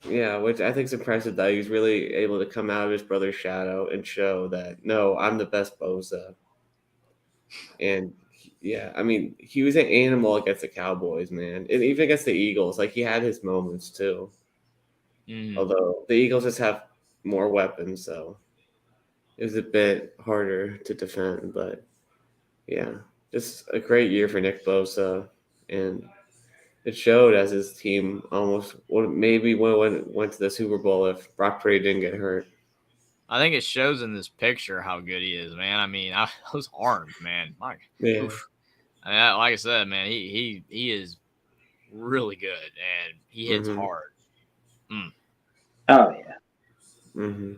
Which I think is impressive that he's really able to come out of his brother's shadow and show that, no, I'm the best Bosa. And yeah, I mean, he was an animal against the Cowboys, man. And even against the Eagles, like, he had his moments too. Mm-hmm. Although the Eagles just have more weapons, so it was a bit harder to defend. But yeah, just a great year for Nick Bosa. And it showed as his team almost maybe went to the Super Bowl if Brock Purdy didn't get hurt. I think it shows in this picture how good he is, man. I mean, those arms, man. Yeah. Oof. I mean, like I said, man, he is really good, and he hits Mm-hmm. hard. Oh yeah. Mm-hmm.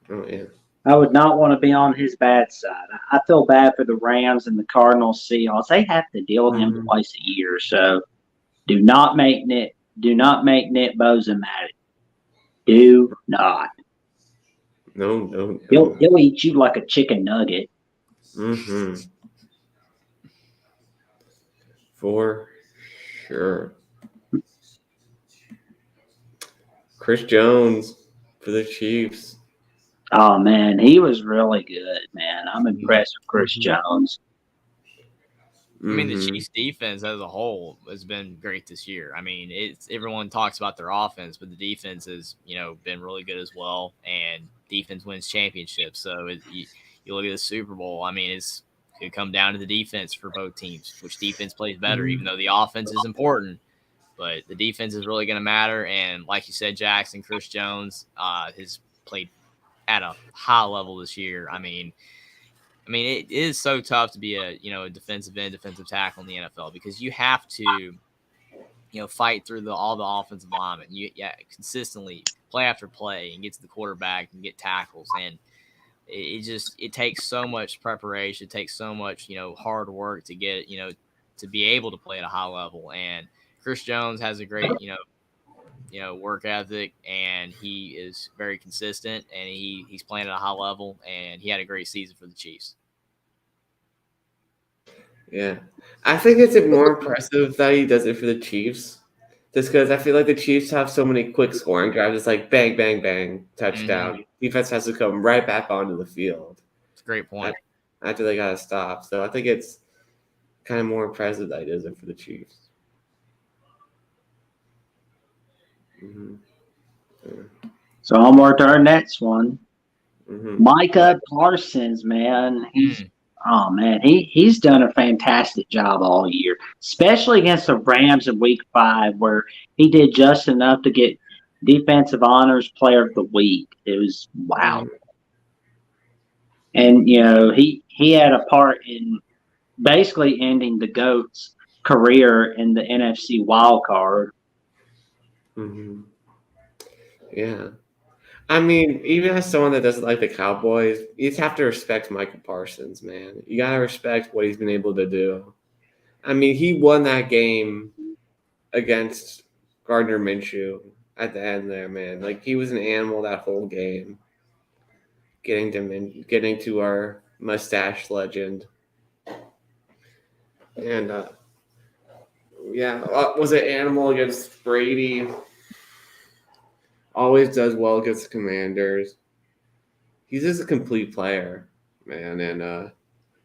Oh yeah. I would not want to be on his bad side. I feel bad for the Rams and the Cardinals, Seahawks. They have to deal with him Mm-hmm. twice a year. So do not make Nick Bosa mad. Do not. No. He'll eat you like a chicken nugget. Mm-hmm. For sure. Chris Jones for the Chiefs. Oh man, he was really good, man. I'm impressed with Chris Jones. I mean, the Mm-hmm. Chiefs' defense as a whole has been great this year. I mean, it's everyone talks about their offense, but the defense has been really good as well. And defense wins championships. So you look at the Super Bowl. I mean, it could come down to the defense for both teams. Which defense plays better? Even though the offense is important, but the defense is really going to matter. And like you said, Jackson, Chris Jones has played at a high level this year. I mean, it is so tough to be a defensive end, defensive tackle in the NFL because you have to fight through all the offensive linemen. Consistently play after play and get to the quarterback and get tackles, and it takes so much preparation, it takes so much hard work to get to be able to play at a high level. And Chris Jones has a great work ethic, and he is very consistent, and he's playing at a high level, and he had a great season for the Chiefs. Yeah. I think it's more impressive that he does it for the Chiefs. Just because I feel like the Chiefs have so many quick scoring drives. It's like bang, bang, bang, touchdown. Mm-hmm. Defense has to come right back onto the field. It's a great point. After they got to stop. So I think it's kind of more impressive that he does it for the Chiefs. Mm-hmm. Yeah. So onward to our next one. Mm-hmm. Micah Parsons, man. He's done a fantastic job all year, especially against the Rams in Week 5, where he did just enough to get Defensive Honors Player of the Week. It was wow. And he had a part in basically ending the GOAT's career in the NFC wild card. Mm-hmm. Yeah. I mean, even as someone that doesn't like the Cowboys, you just have to respect Michael Parsons, man. You got to respect what he's been able to do. I mean, he won that game against Gardner Minshew at the end there, man. Like, he was an animal that whole game. Getting to our mustache legend. And, was it animal against Brady? Always does well against the Commanders. He's just a complete player, man, and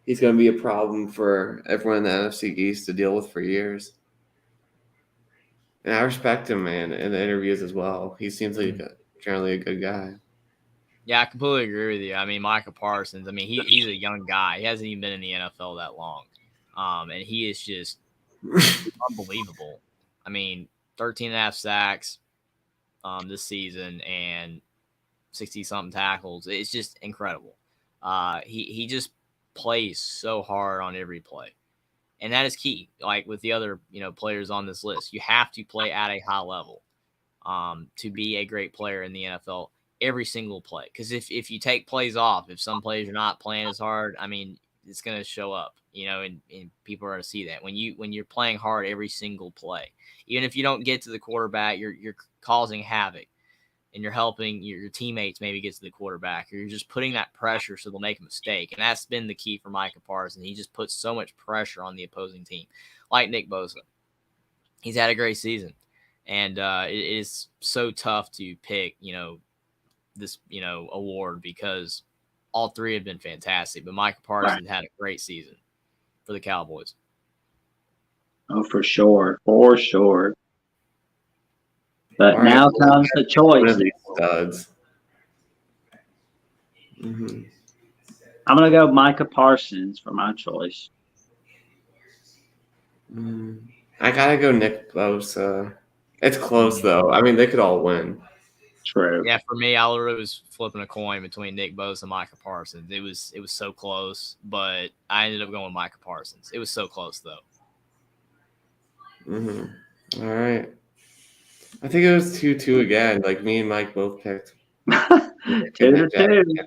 he's going to be a problem for everyone in the NFC East to deal with for years. And I respect him, man, in the interviews as well. He seems like generally a good guy. Yeah, I completely agree with you. I mean, Micah Parsons, I mean, he's a young guy. He hasn't even been in the NFL that long. And he is just unbelievable. I mean, 13 and a half sacks this season and 60-something tackles. It's just incredible. He just plays so hard on every play. And that is key. Like with the other, players on this list, you have to play at a high level to be a great player in the NFL every single play. Because if you take plays off, if some plays are not playing as hard, I mean, it's going to show up, and people are going to see that when you're playing hard every single play, even if you don't get to the quarterback, you're causing havoc. And you're helping your teammates maybe get to the quarterback, or you're just putting that pressure so they'll make a mistake. And that's been the key for Micah Parsons. He just puts so much pressure on the opposing team, like Nick Bosa. He's had a great season, and it is so tough to pick, this, award because all three have been fantastic. But Micah Parsons had a great season for the Cowboys. Oh, for sure. But now comes the choice. Studs. Mm-hmm. I'm going to go Micah Parsons for my choice. I got to go Nick Bosa. It's close, though. I mean, they could all win. True. Yeah, for me, I literally was flipping a coin between Nick Bosa and Micah Parsons. It was so close, but I ended up going with Micah Parsons. It was so close though. Mm-hmm. All right. I think it was 2-2 again. Like me and Mike both picked. 2-2.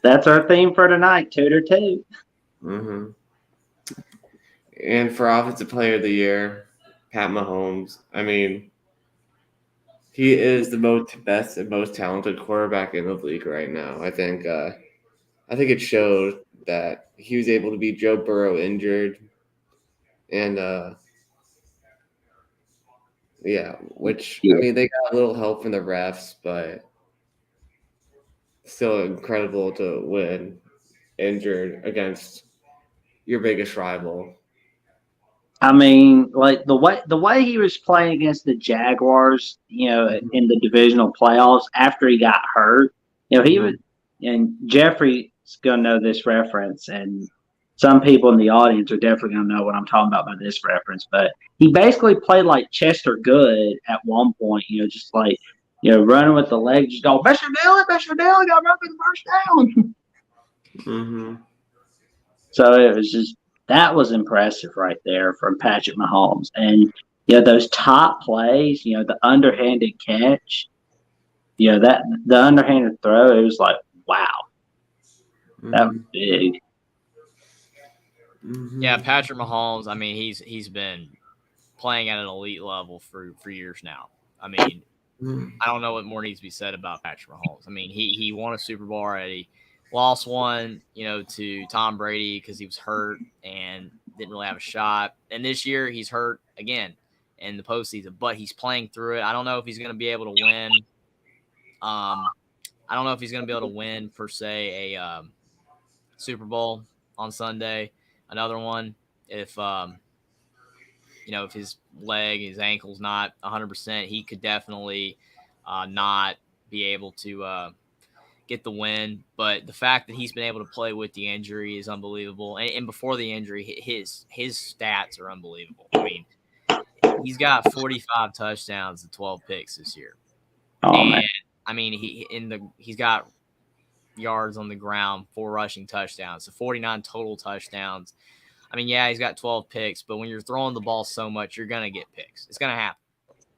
That's our theme for tonight. 2-2. Mm-hmm. And for Offensive Player of the Year, Pat Mahomes. I mean, he is the best and most talented quarterback in the league right now. I think it showed that he was able to beat Joe Burrow injured, and which I mean they got a little help from the refs, but still incredible to win injured against your biggest rival. I mean, like the way he was playing against the Jaguars, you know, in the divisional playoffs after he got hurt, you know, he was, and Jeffrey's gonna know this reference, and some people in the audience are definitely gonna know what I'm talking about by this reference. But he basically played like Chester Good at one point, you know, just like, you know, running with the legs, just go, Bester Dillon, got run for the first down. Mm-hmm. So it was just. That was impressive right there from Patrick Mahomes. And, you know, those top plays, you know, the underhanded catch, you know, that the underhanded throw, it was like, wow. That was big. Mm-hmm. Yeah, Patrick Mahomes, I mean, he's been playing at an elite level for years now. I mean, I don't know what more needs to be said about Patrick Mahomes. I mean, he won a Super Bowl already. Lost one, you know, to Tom Brady because he was hurt and didn't really have a shot. And this year he's hurt again in the postseason, but he's playing through it. I don't know if he's going to be able to win. I don't know if he's going to be able to win per se a Super Bowl on Sunday. Another one if you know, if his leg, his ankle's not 100%, he could definitely not be able to get the win. But the fact that he's been able to play with the injury is unbelievable. And before the injury, his stats are unbelievable. I mean, he's got 45 touchdowns and 12 picks this year. Oh, and man. I mean, he's got yards on the ground, 4 rushing touchdowns, so 49 total touchdowns. I mean, yeah, he's got 12 picks, but when you're throwing the ball so much, you're going to get picks. It's going to happen.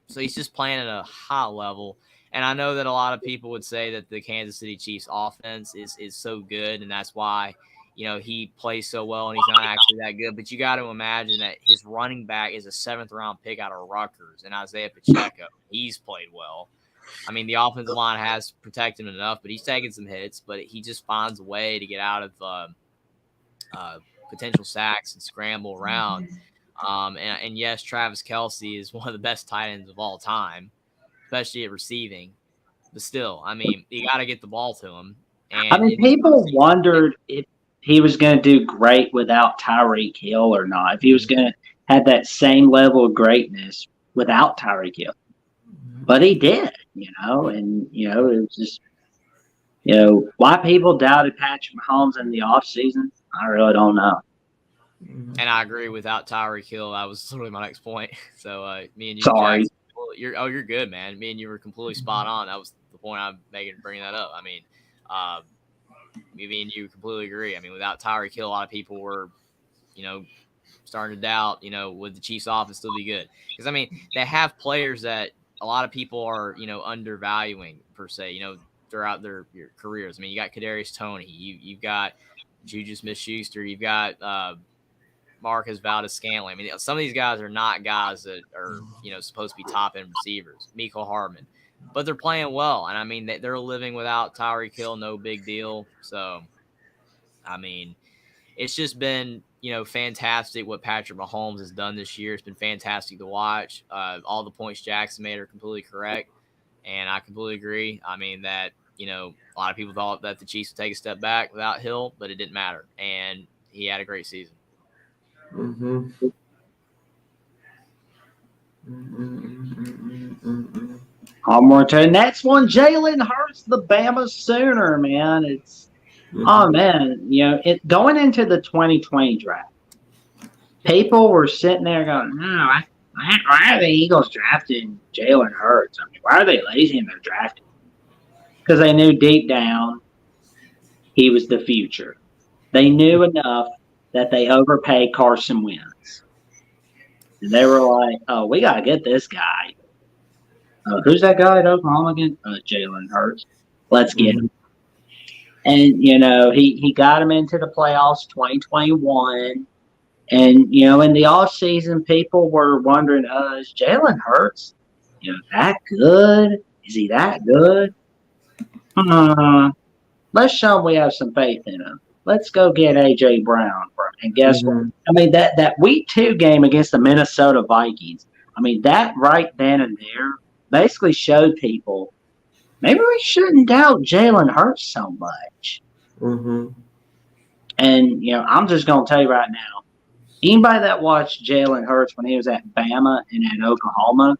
So he's just playing at a high level. And I know that a lot of people would say that the Kansas City Chiefs offense is so good, and that's why, you know, he plays so well, and he's not actually that good. But you got to imagine that his running back is a 7th-round pick out of Rutgers, and Isaiah Pacheco. He's played well. I mean, the offensive line has protected him enough, but he's taking some hits. But he just finds a way to get out of potential sacks and scramble around. And yes, Travis Kelce is one of the best tight ends of all time, especially at receiving. But still, I mean, you got to get the ball to him. And I mean, people wondered if he was going to do great without Tyreek Hill or not, if he was going to have that same level of greatness without Tyreek Hill. But he did, you know, and, you know, it was just, you know, why people doubted Patrick Mahomes in the offseason, I really don't know. And I agree. Without Tyreek Hill, that was literally my next point. So me and you, sorry, Jackson, you're good, man. Me and you were completely spot on. That was the point I'm making, bringing that up. I mean, me and you completely agree. I mean, without Tyreek Hill, a lot of people were, you know, starting to doubt, you know, would the Chiefs offense still be good? Because I mean, they have players that a lot of people are, you know, undervaluing per se, you know, throughout their careers. I mean, you got Kadarius Toney, you've got Juju Smith-Schuster, you've got Marcus Valdes-Scantling. I mean, some of these guys are not guys that are, you know, supposed to be top end receivers. Mecole Hardman, but they're playing well, and I mean, they're living without Tyreek Hill, no big deal. So, I mean, it's just been, you know, fantastic what Patrick Mahomes has done this year. It's been fantastic to watch. All the points Jackson made are completely correct, and I completely agree. I mean, that, you know, a lot of people thought that the Chiefs would take a step back without Hill, but it didn't matter, and he had a great season. Mm-hmm. Onward to the next one, Jalen Hurts, the Bama Sooner, man. It's oh man, you know, going into the 2020 draft, people were sitting there going, no, why are the Eagles drafting Jalen Hurts? I mean, why are they lazy in their drafting? Because they knew deep down he was the future. They knew enough that they overpaid Carson Wentz. And they were like, oh, we got to get this guy. Who's that guy at Oklahoma again? Jalen Hurts. Let's get him. And, he got him into the playoffs 2021. And, in the offseason, people were wondering, is Jalen Hurts, that good? Is he that good? Let's show him we have some faith in him. Let's go get A.J. Brown. And guess what? I mean, that week 2 game against the Minnesota Vikings, I mean, that right then and there basically showed people maybe we shouldn't doubt Jalen Hurts so much. Mm-hmm. And, I'm just going to tell you right now, anybody that watched Jalen Hurts when he was at Bama and at Oklahoma,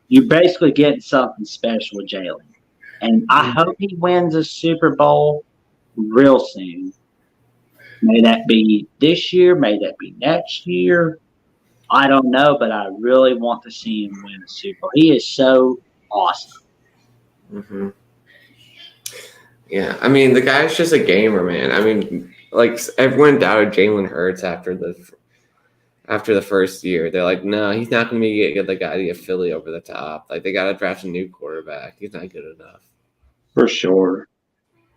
you're basically getting something special with Jalen. And I hope he wins a Super Bowl real soon. May that be this year, may that be next year. I don't know, but I really want to see him win a Super Bowl. He is so awesome. Mm-hmm. Yeah, I mean, the guy's just a gamer, man. I mean, like, everyone doubted Jalen Hurts after the first year. They're like, no, he's not going to get the guy to get Philly over the top. Like, they got to draft a new quarterback. He's not good enough. For sure.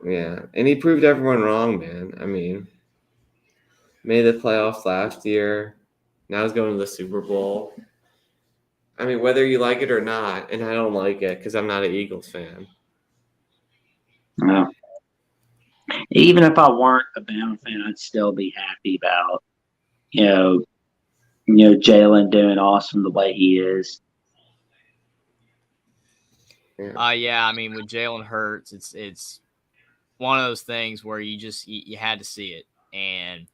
Yeah, and he proved everyone wrong, man. I mean, made the playoffs last year. Now he's going to the Super Bowl. I mean, whether you like it or not, and I don't like it because I'm not an Eagles fan. No. Even if I weren't a Bama fan, I'd still be happy about, Jalen doing awesome the way he is. Yeah. I mean, with Jalen Hurts, it's one of those things where you had to see it, and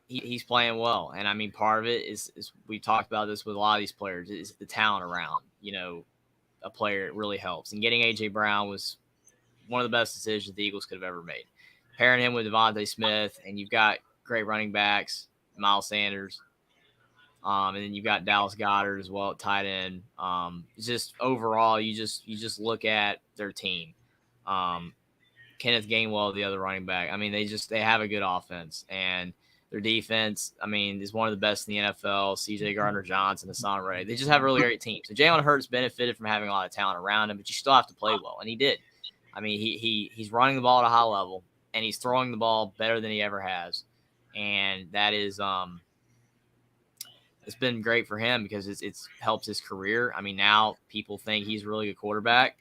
he's playing well. And I mean, part of it is we talked about this with a lot of these players is the talent around. A player really helps, and getting A.J. Brown was one of the best decisions the Eagles could have ever made. Pairing him with Devontae Smith, and you've got great running backs, Miles Sanders, and then you've got Dallas Goedert as well at tight end. Just overall, you just look at their team. Kenneth Gainwell, the other running back. I mean, they have a good offense, and their defense, I mean, is one of the best in the NFL. C.J. Gardner-Johnson, Hassan Ray. They just have a really great team. So Jalen Hurts benefited from having a lot of talent around him, but you still have to play well, and he did. I mean, he's running the ball at a high level, and he's throwing the ball better than he ever has, and that is it's been great for him because it's helped his career. I mean, now people think he's a really good quarterback,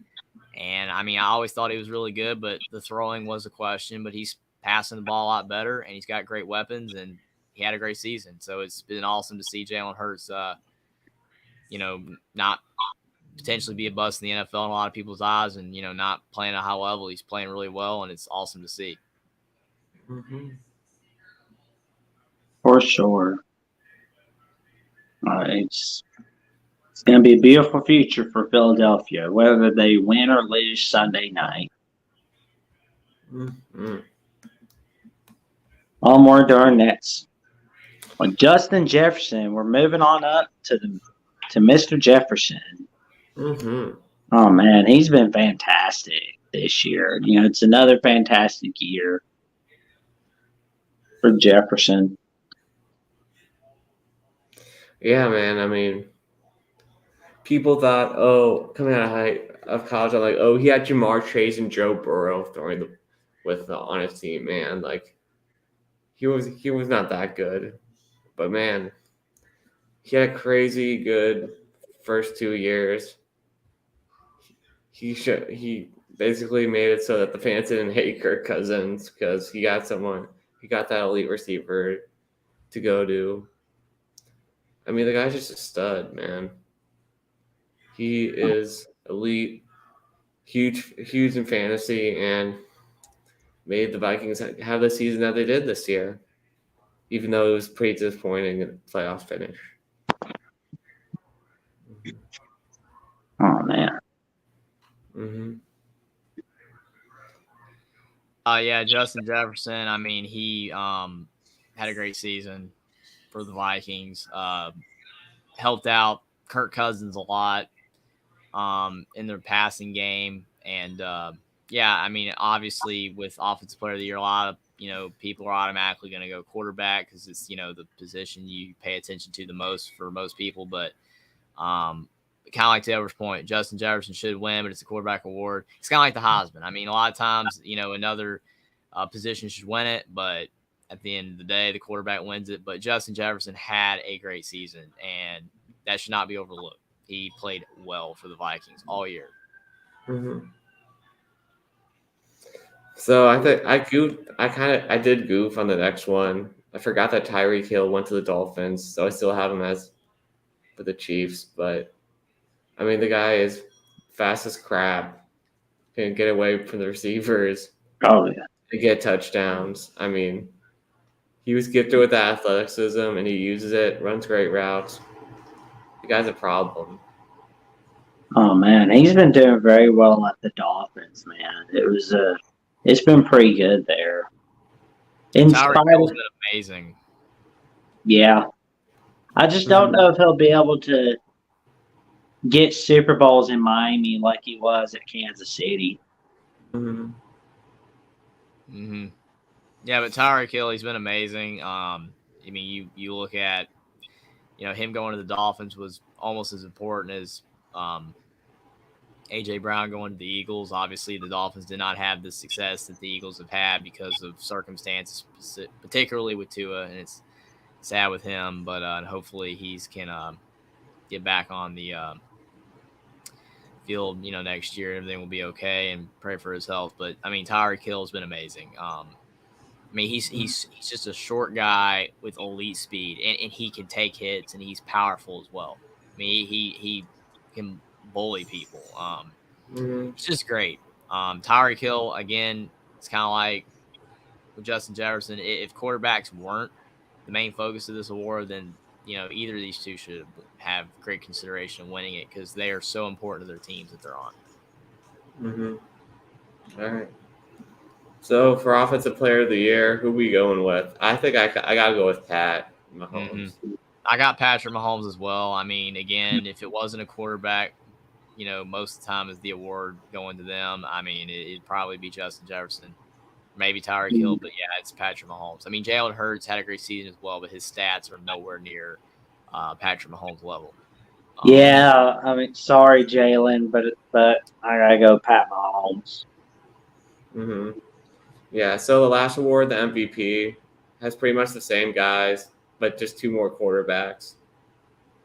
and I mean, I always thought he was really good, but the throwing was a question. But he's passing the ball a lot better, and he's got great weapons, and he had a great season. So it's been awesome to see Jalen Hurts, not potentially be a bust in the NFL in a lot of people's eyes, and not playing at a high level. He's playing really well, and it's awesome to see. Mm-hmm. For sure. It's going to be a beautiful future for Philadelphia, whether they win or lose Sunday night. Mm-hmm. Onward to our Nets. Well, Justin Jefferson, we're moving on up to Mr. Jefferson. Mm-hmm. Oh, man, he's been fantastic this year. It's another fantastic year for Jefferson. Yeah, man. I mean, people thought, coming out of college, I'm like, he had Jamar Chase and Joe Burrow throwing on his team, man. Like, he was not that good, but man, he had a crazy good first 2 years. He basically made it so that the fans didn't hate Kirk Cousins because he got that elite receiver to go to. I mean, the guy's just a stud, man. He is elite, huge in fantasy, and made the Vikings have the season that they did this year, even though it was pretty disappointing in the playoff finish. Oh, man. Mm-hmm. Yeah, Justin Jefferson. I mean, he had a great season. for the Vikings. Helped out Kirk Cousins a lot in their passing game. And yeah, I mean, obviously with Offensive Player of the Year, a lot of people are automatically going to go quarterback because it's the position you pay attention to the most for most people. But kind of like Taylor's point, Justin Jefferson should win, but it's a quarterback award. It's kind of like the Heisman. I mean, a lot of times another position should win it, but at the end of the day, the quarterback wins it. But Justin Jefferson had a great season, and that should not be overlooked. He played well for the Vikings all year. Mm-hmm. So I think I did goof on the next one. I forgot that Tyreek Hill went to the Dolphins, so I still have him as for the Chiefs. But I mean, the guy is fast as crap. Can get away from the receivers. Oh yeah. To get touchdowns. I mean, he was gifted with that athleticism, and he uses it. Runs great routes. The guy's a problem. Oh man, he's been doing very well at the Dolphins, man. It's been pretty good there. Tyreek Hill's been amazing. Yeah. I just don't know if he'll be able to get Super Bowls in Miami like he was at Kansas City. Mm-hmm. Mm-hmm. Yeah, but Tyreek Hill, he's been amazing. I mean, you look at, him going to the Dolphins was almost as important as A.J. Brown going to the Eagles. Obviously, the Dolphins did not have the success that the Eagles have had because of circumstances, particularly with Tua, and it's sad with him. But hopefully, he can get back on the field, next year. Everything will be okay, and pray for his health. But I mean, Tyreek Hill has been amazing. I mean, he's just a short guy with elite speed, and he can take hits, and he's powerful as well. I mean, he can bully people. It's just great. Tyreek Hill, again, it's kind of like with Justin Jefferson. If quarterbacks weren't the main focus of this award, then either of these two should have great consideration of winning it because they are so important to their teams that they're on. Mm-hmm. All right. So for Offensive Player of the Year, who we going with? I think I gotta go with Pat Mahomes. Mm-hmm. I got Patrick Mahomes as well. I mean, again, if it wasn't a quarterback, most of the time is the award going to them. I mean, it'd probably be Justin Jefferson, maybe Tyreek Hill, but yeah, it's Patrick Mahomes. I mean, Jalen Hurts had a great season as well, but his stats are nowhere near Patrick Mahomes' level. Yeah, I mean, sorry, Jalen, but I gotta go Pat Mahomes. Mm-hmm. Yeah, so the last award, the MVP, has pretty much the same guys, but just two more quarterbacks.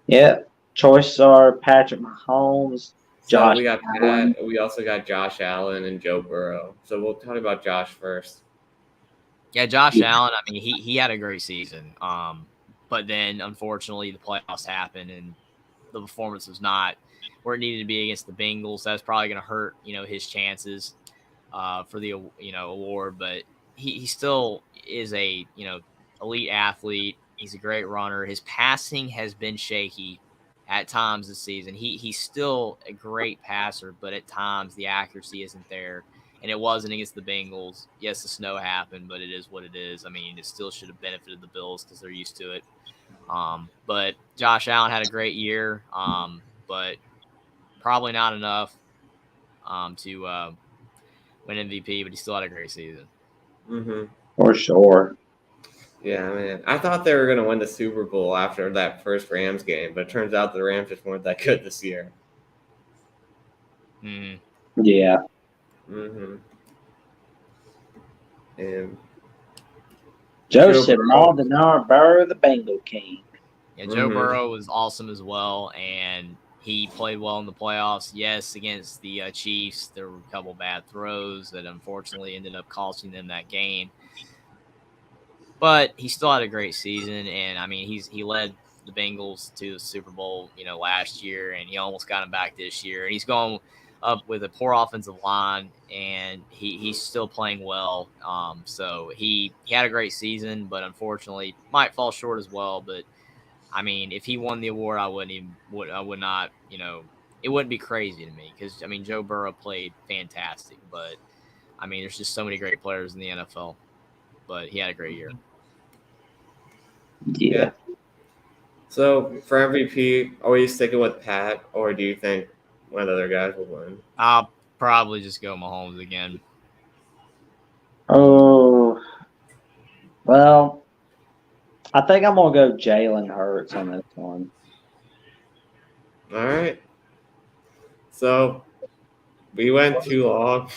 Yeah, choices are Patrick Mahomes, Josh. So we got Pat. We also got Josh Allen and Joe Burrow. So we'll talk about Josh first. Yeah, Josh Allen. I mean, he had a great season. But then unfortunately the playoffs happened and the performance was not where it needed to be against the Bengals. That's probably going to hurt his chances for the award. But he still is a elite athlete. He's a great runner. His passing has been shaky at times this season. He's still a great passer, but at times the accuracy isn't there. And it wasn't against the Bengals. Yes, the snow happened, but it is what it is. I mean, it still should have benefited the Bills because they're used to it. But Josh Allen had a great year, but probably not enough to win MVP, but he still had a great season. Mm-hmm. For sure. Yeah, man. I thought they were going to win the Super Bowl after that first Rams game, but it turns out the Rams just weren't that good this year. Mm-hmm. Yeah. Mm-hmm. And Joseph Maldonado Burrow, the Bengal King. Yeah, Joe Burrow was awesome as well, and he played well in the playoffs. Yes, against the Chiefs, there were a couple bad throws that unfortunately ended up costing them that game. But he still had a great season, and I mean, he led the Bengals to the Super Bowl, last year, and he almost got him back this year. And he's going up with a poor offensive line, and he's still playing well. So he had a great season, but unfortunately might fall short as well. But I mean, if he won the award, I would not, it wouldn't be crazy to me because I mean, Joe Burrow played fantastic, but I mean, there's just so many great players in the NFL. But he had a great year. Yeah. So for MVP, are you sticking with Pat, or do you think one of the other guys will win? I'll probably just go Mahomes again. Oh, well, I think I'm gonna go Jalen Hurts on this one. All right. So we went too long.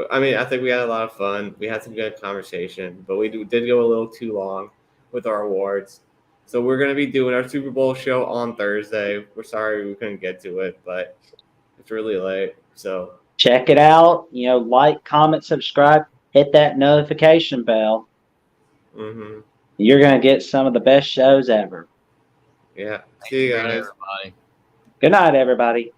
I mean, I think we had a lot of fun. We had some good conversation, but did go a little too long with our awards. So we're going to be doing our Super Bowl show on Thursday. We're sorry we couldn't get to it, but it's really late. So Check it out. Like, comment, subscribe, hit that notification bell. You're gonna get some of the best shows ever. Yeah. See you Thank guys. everybody. Good night, everybody.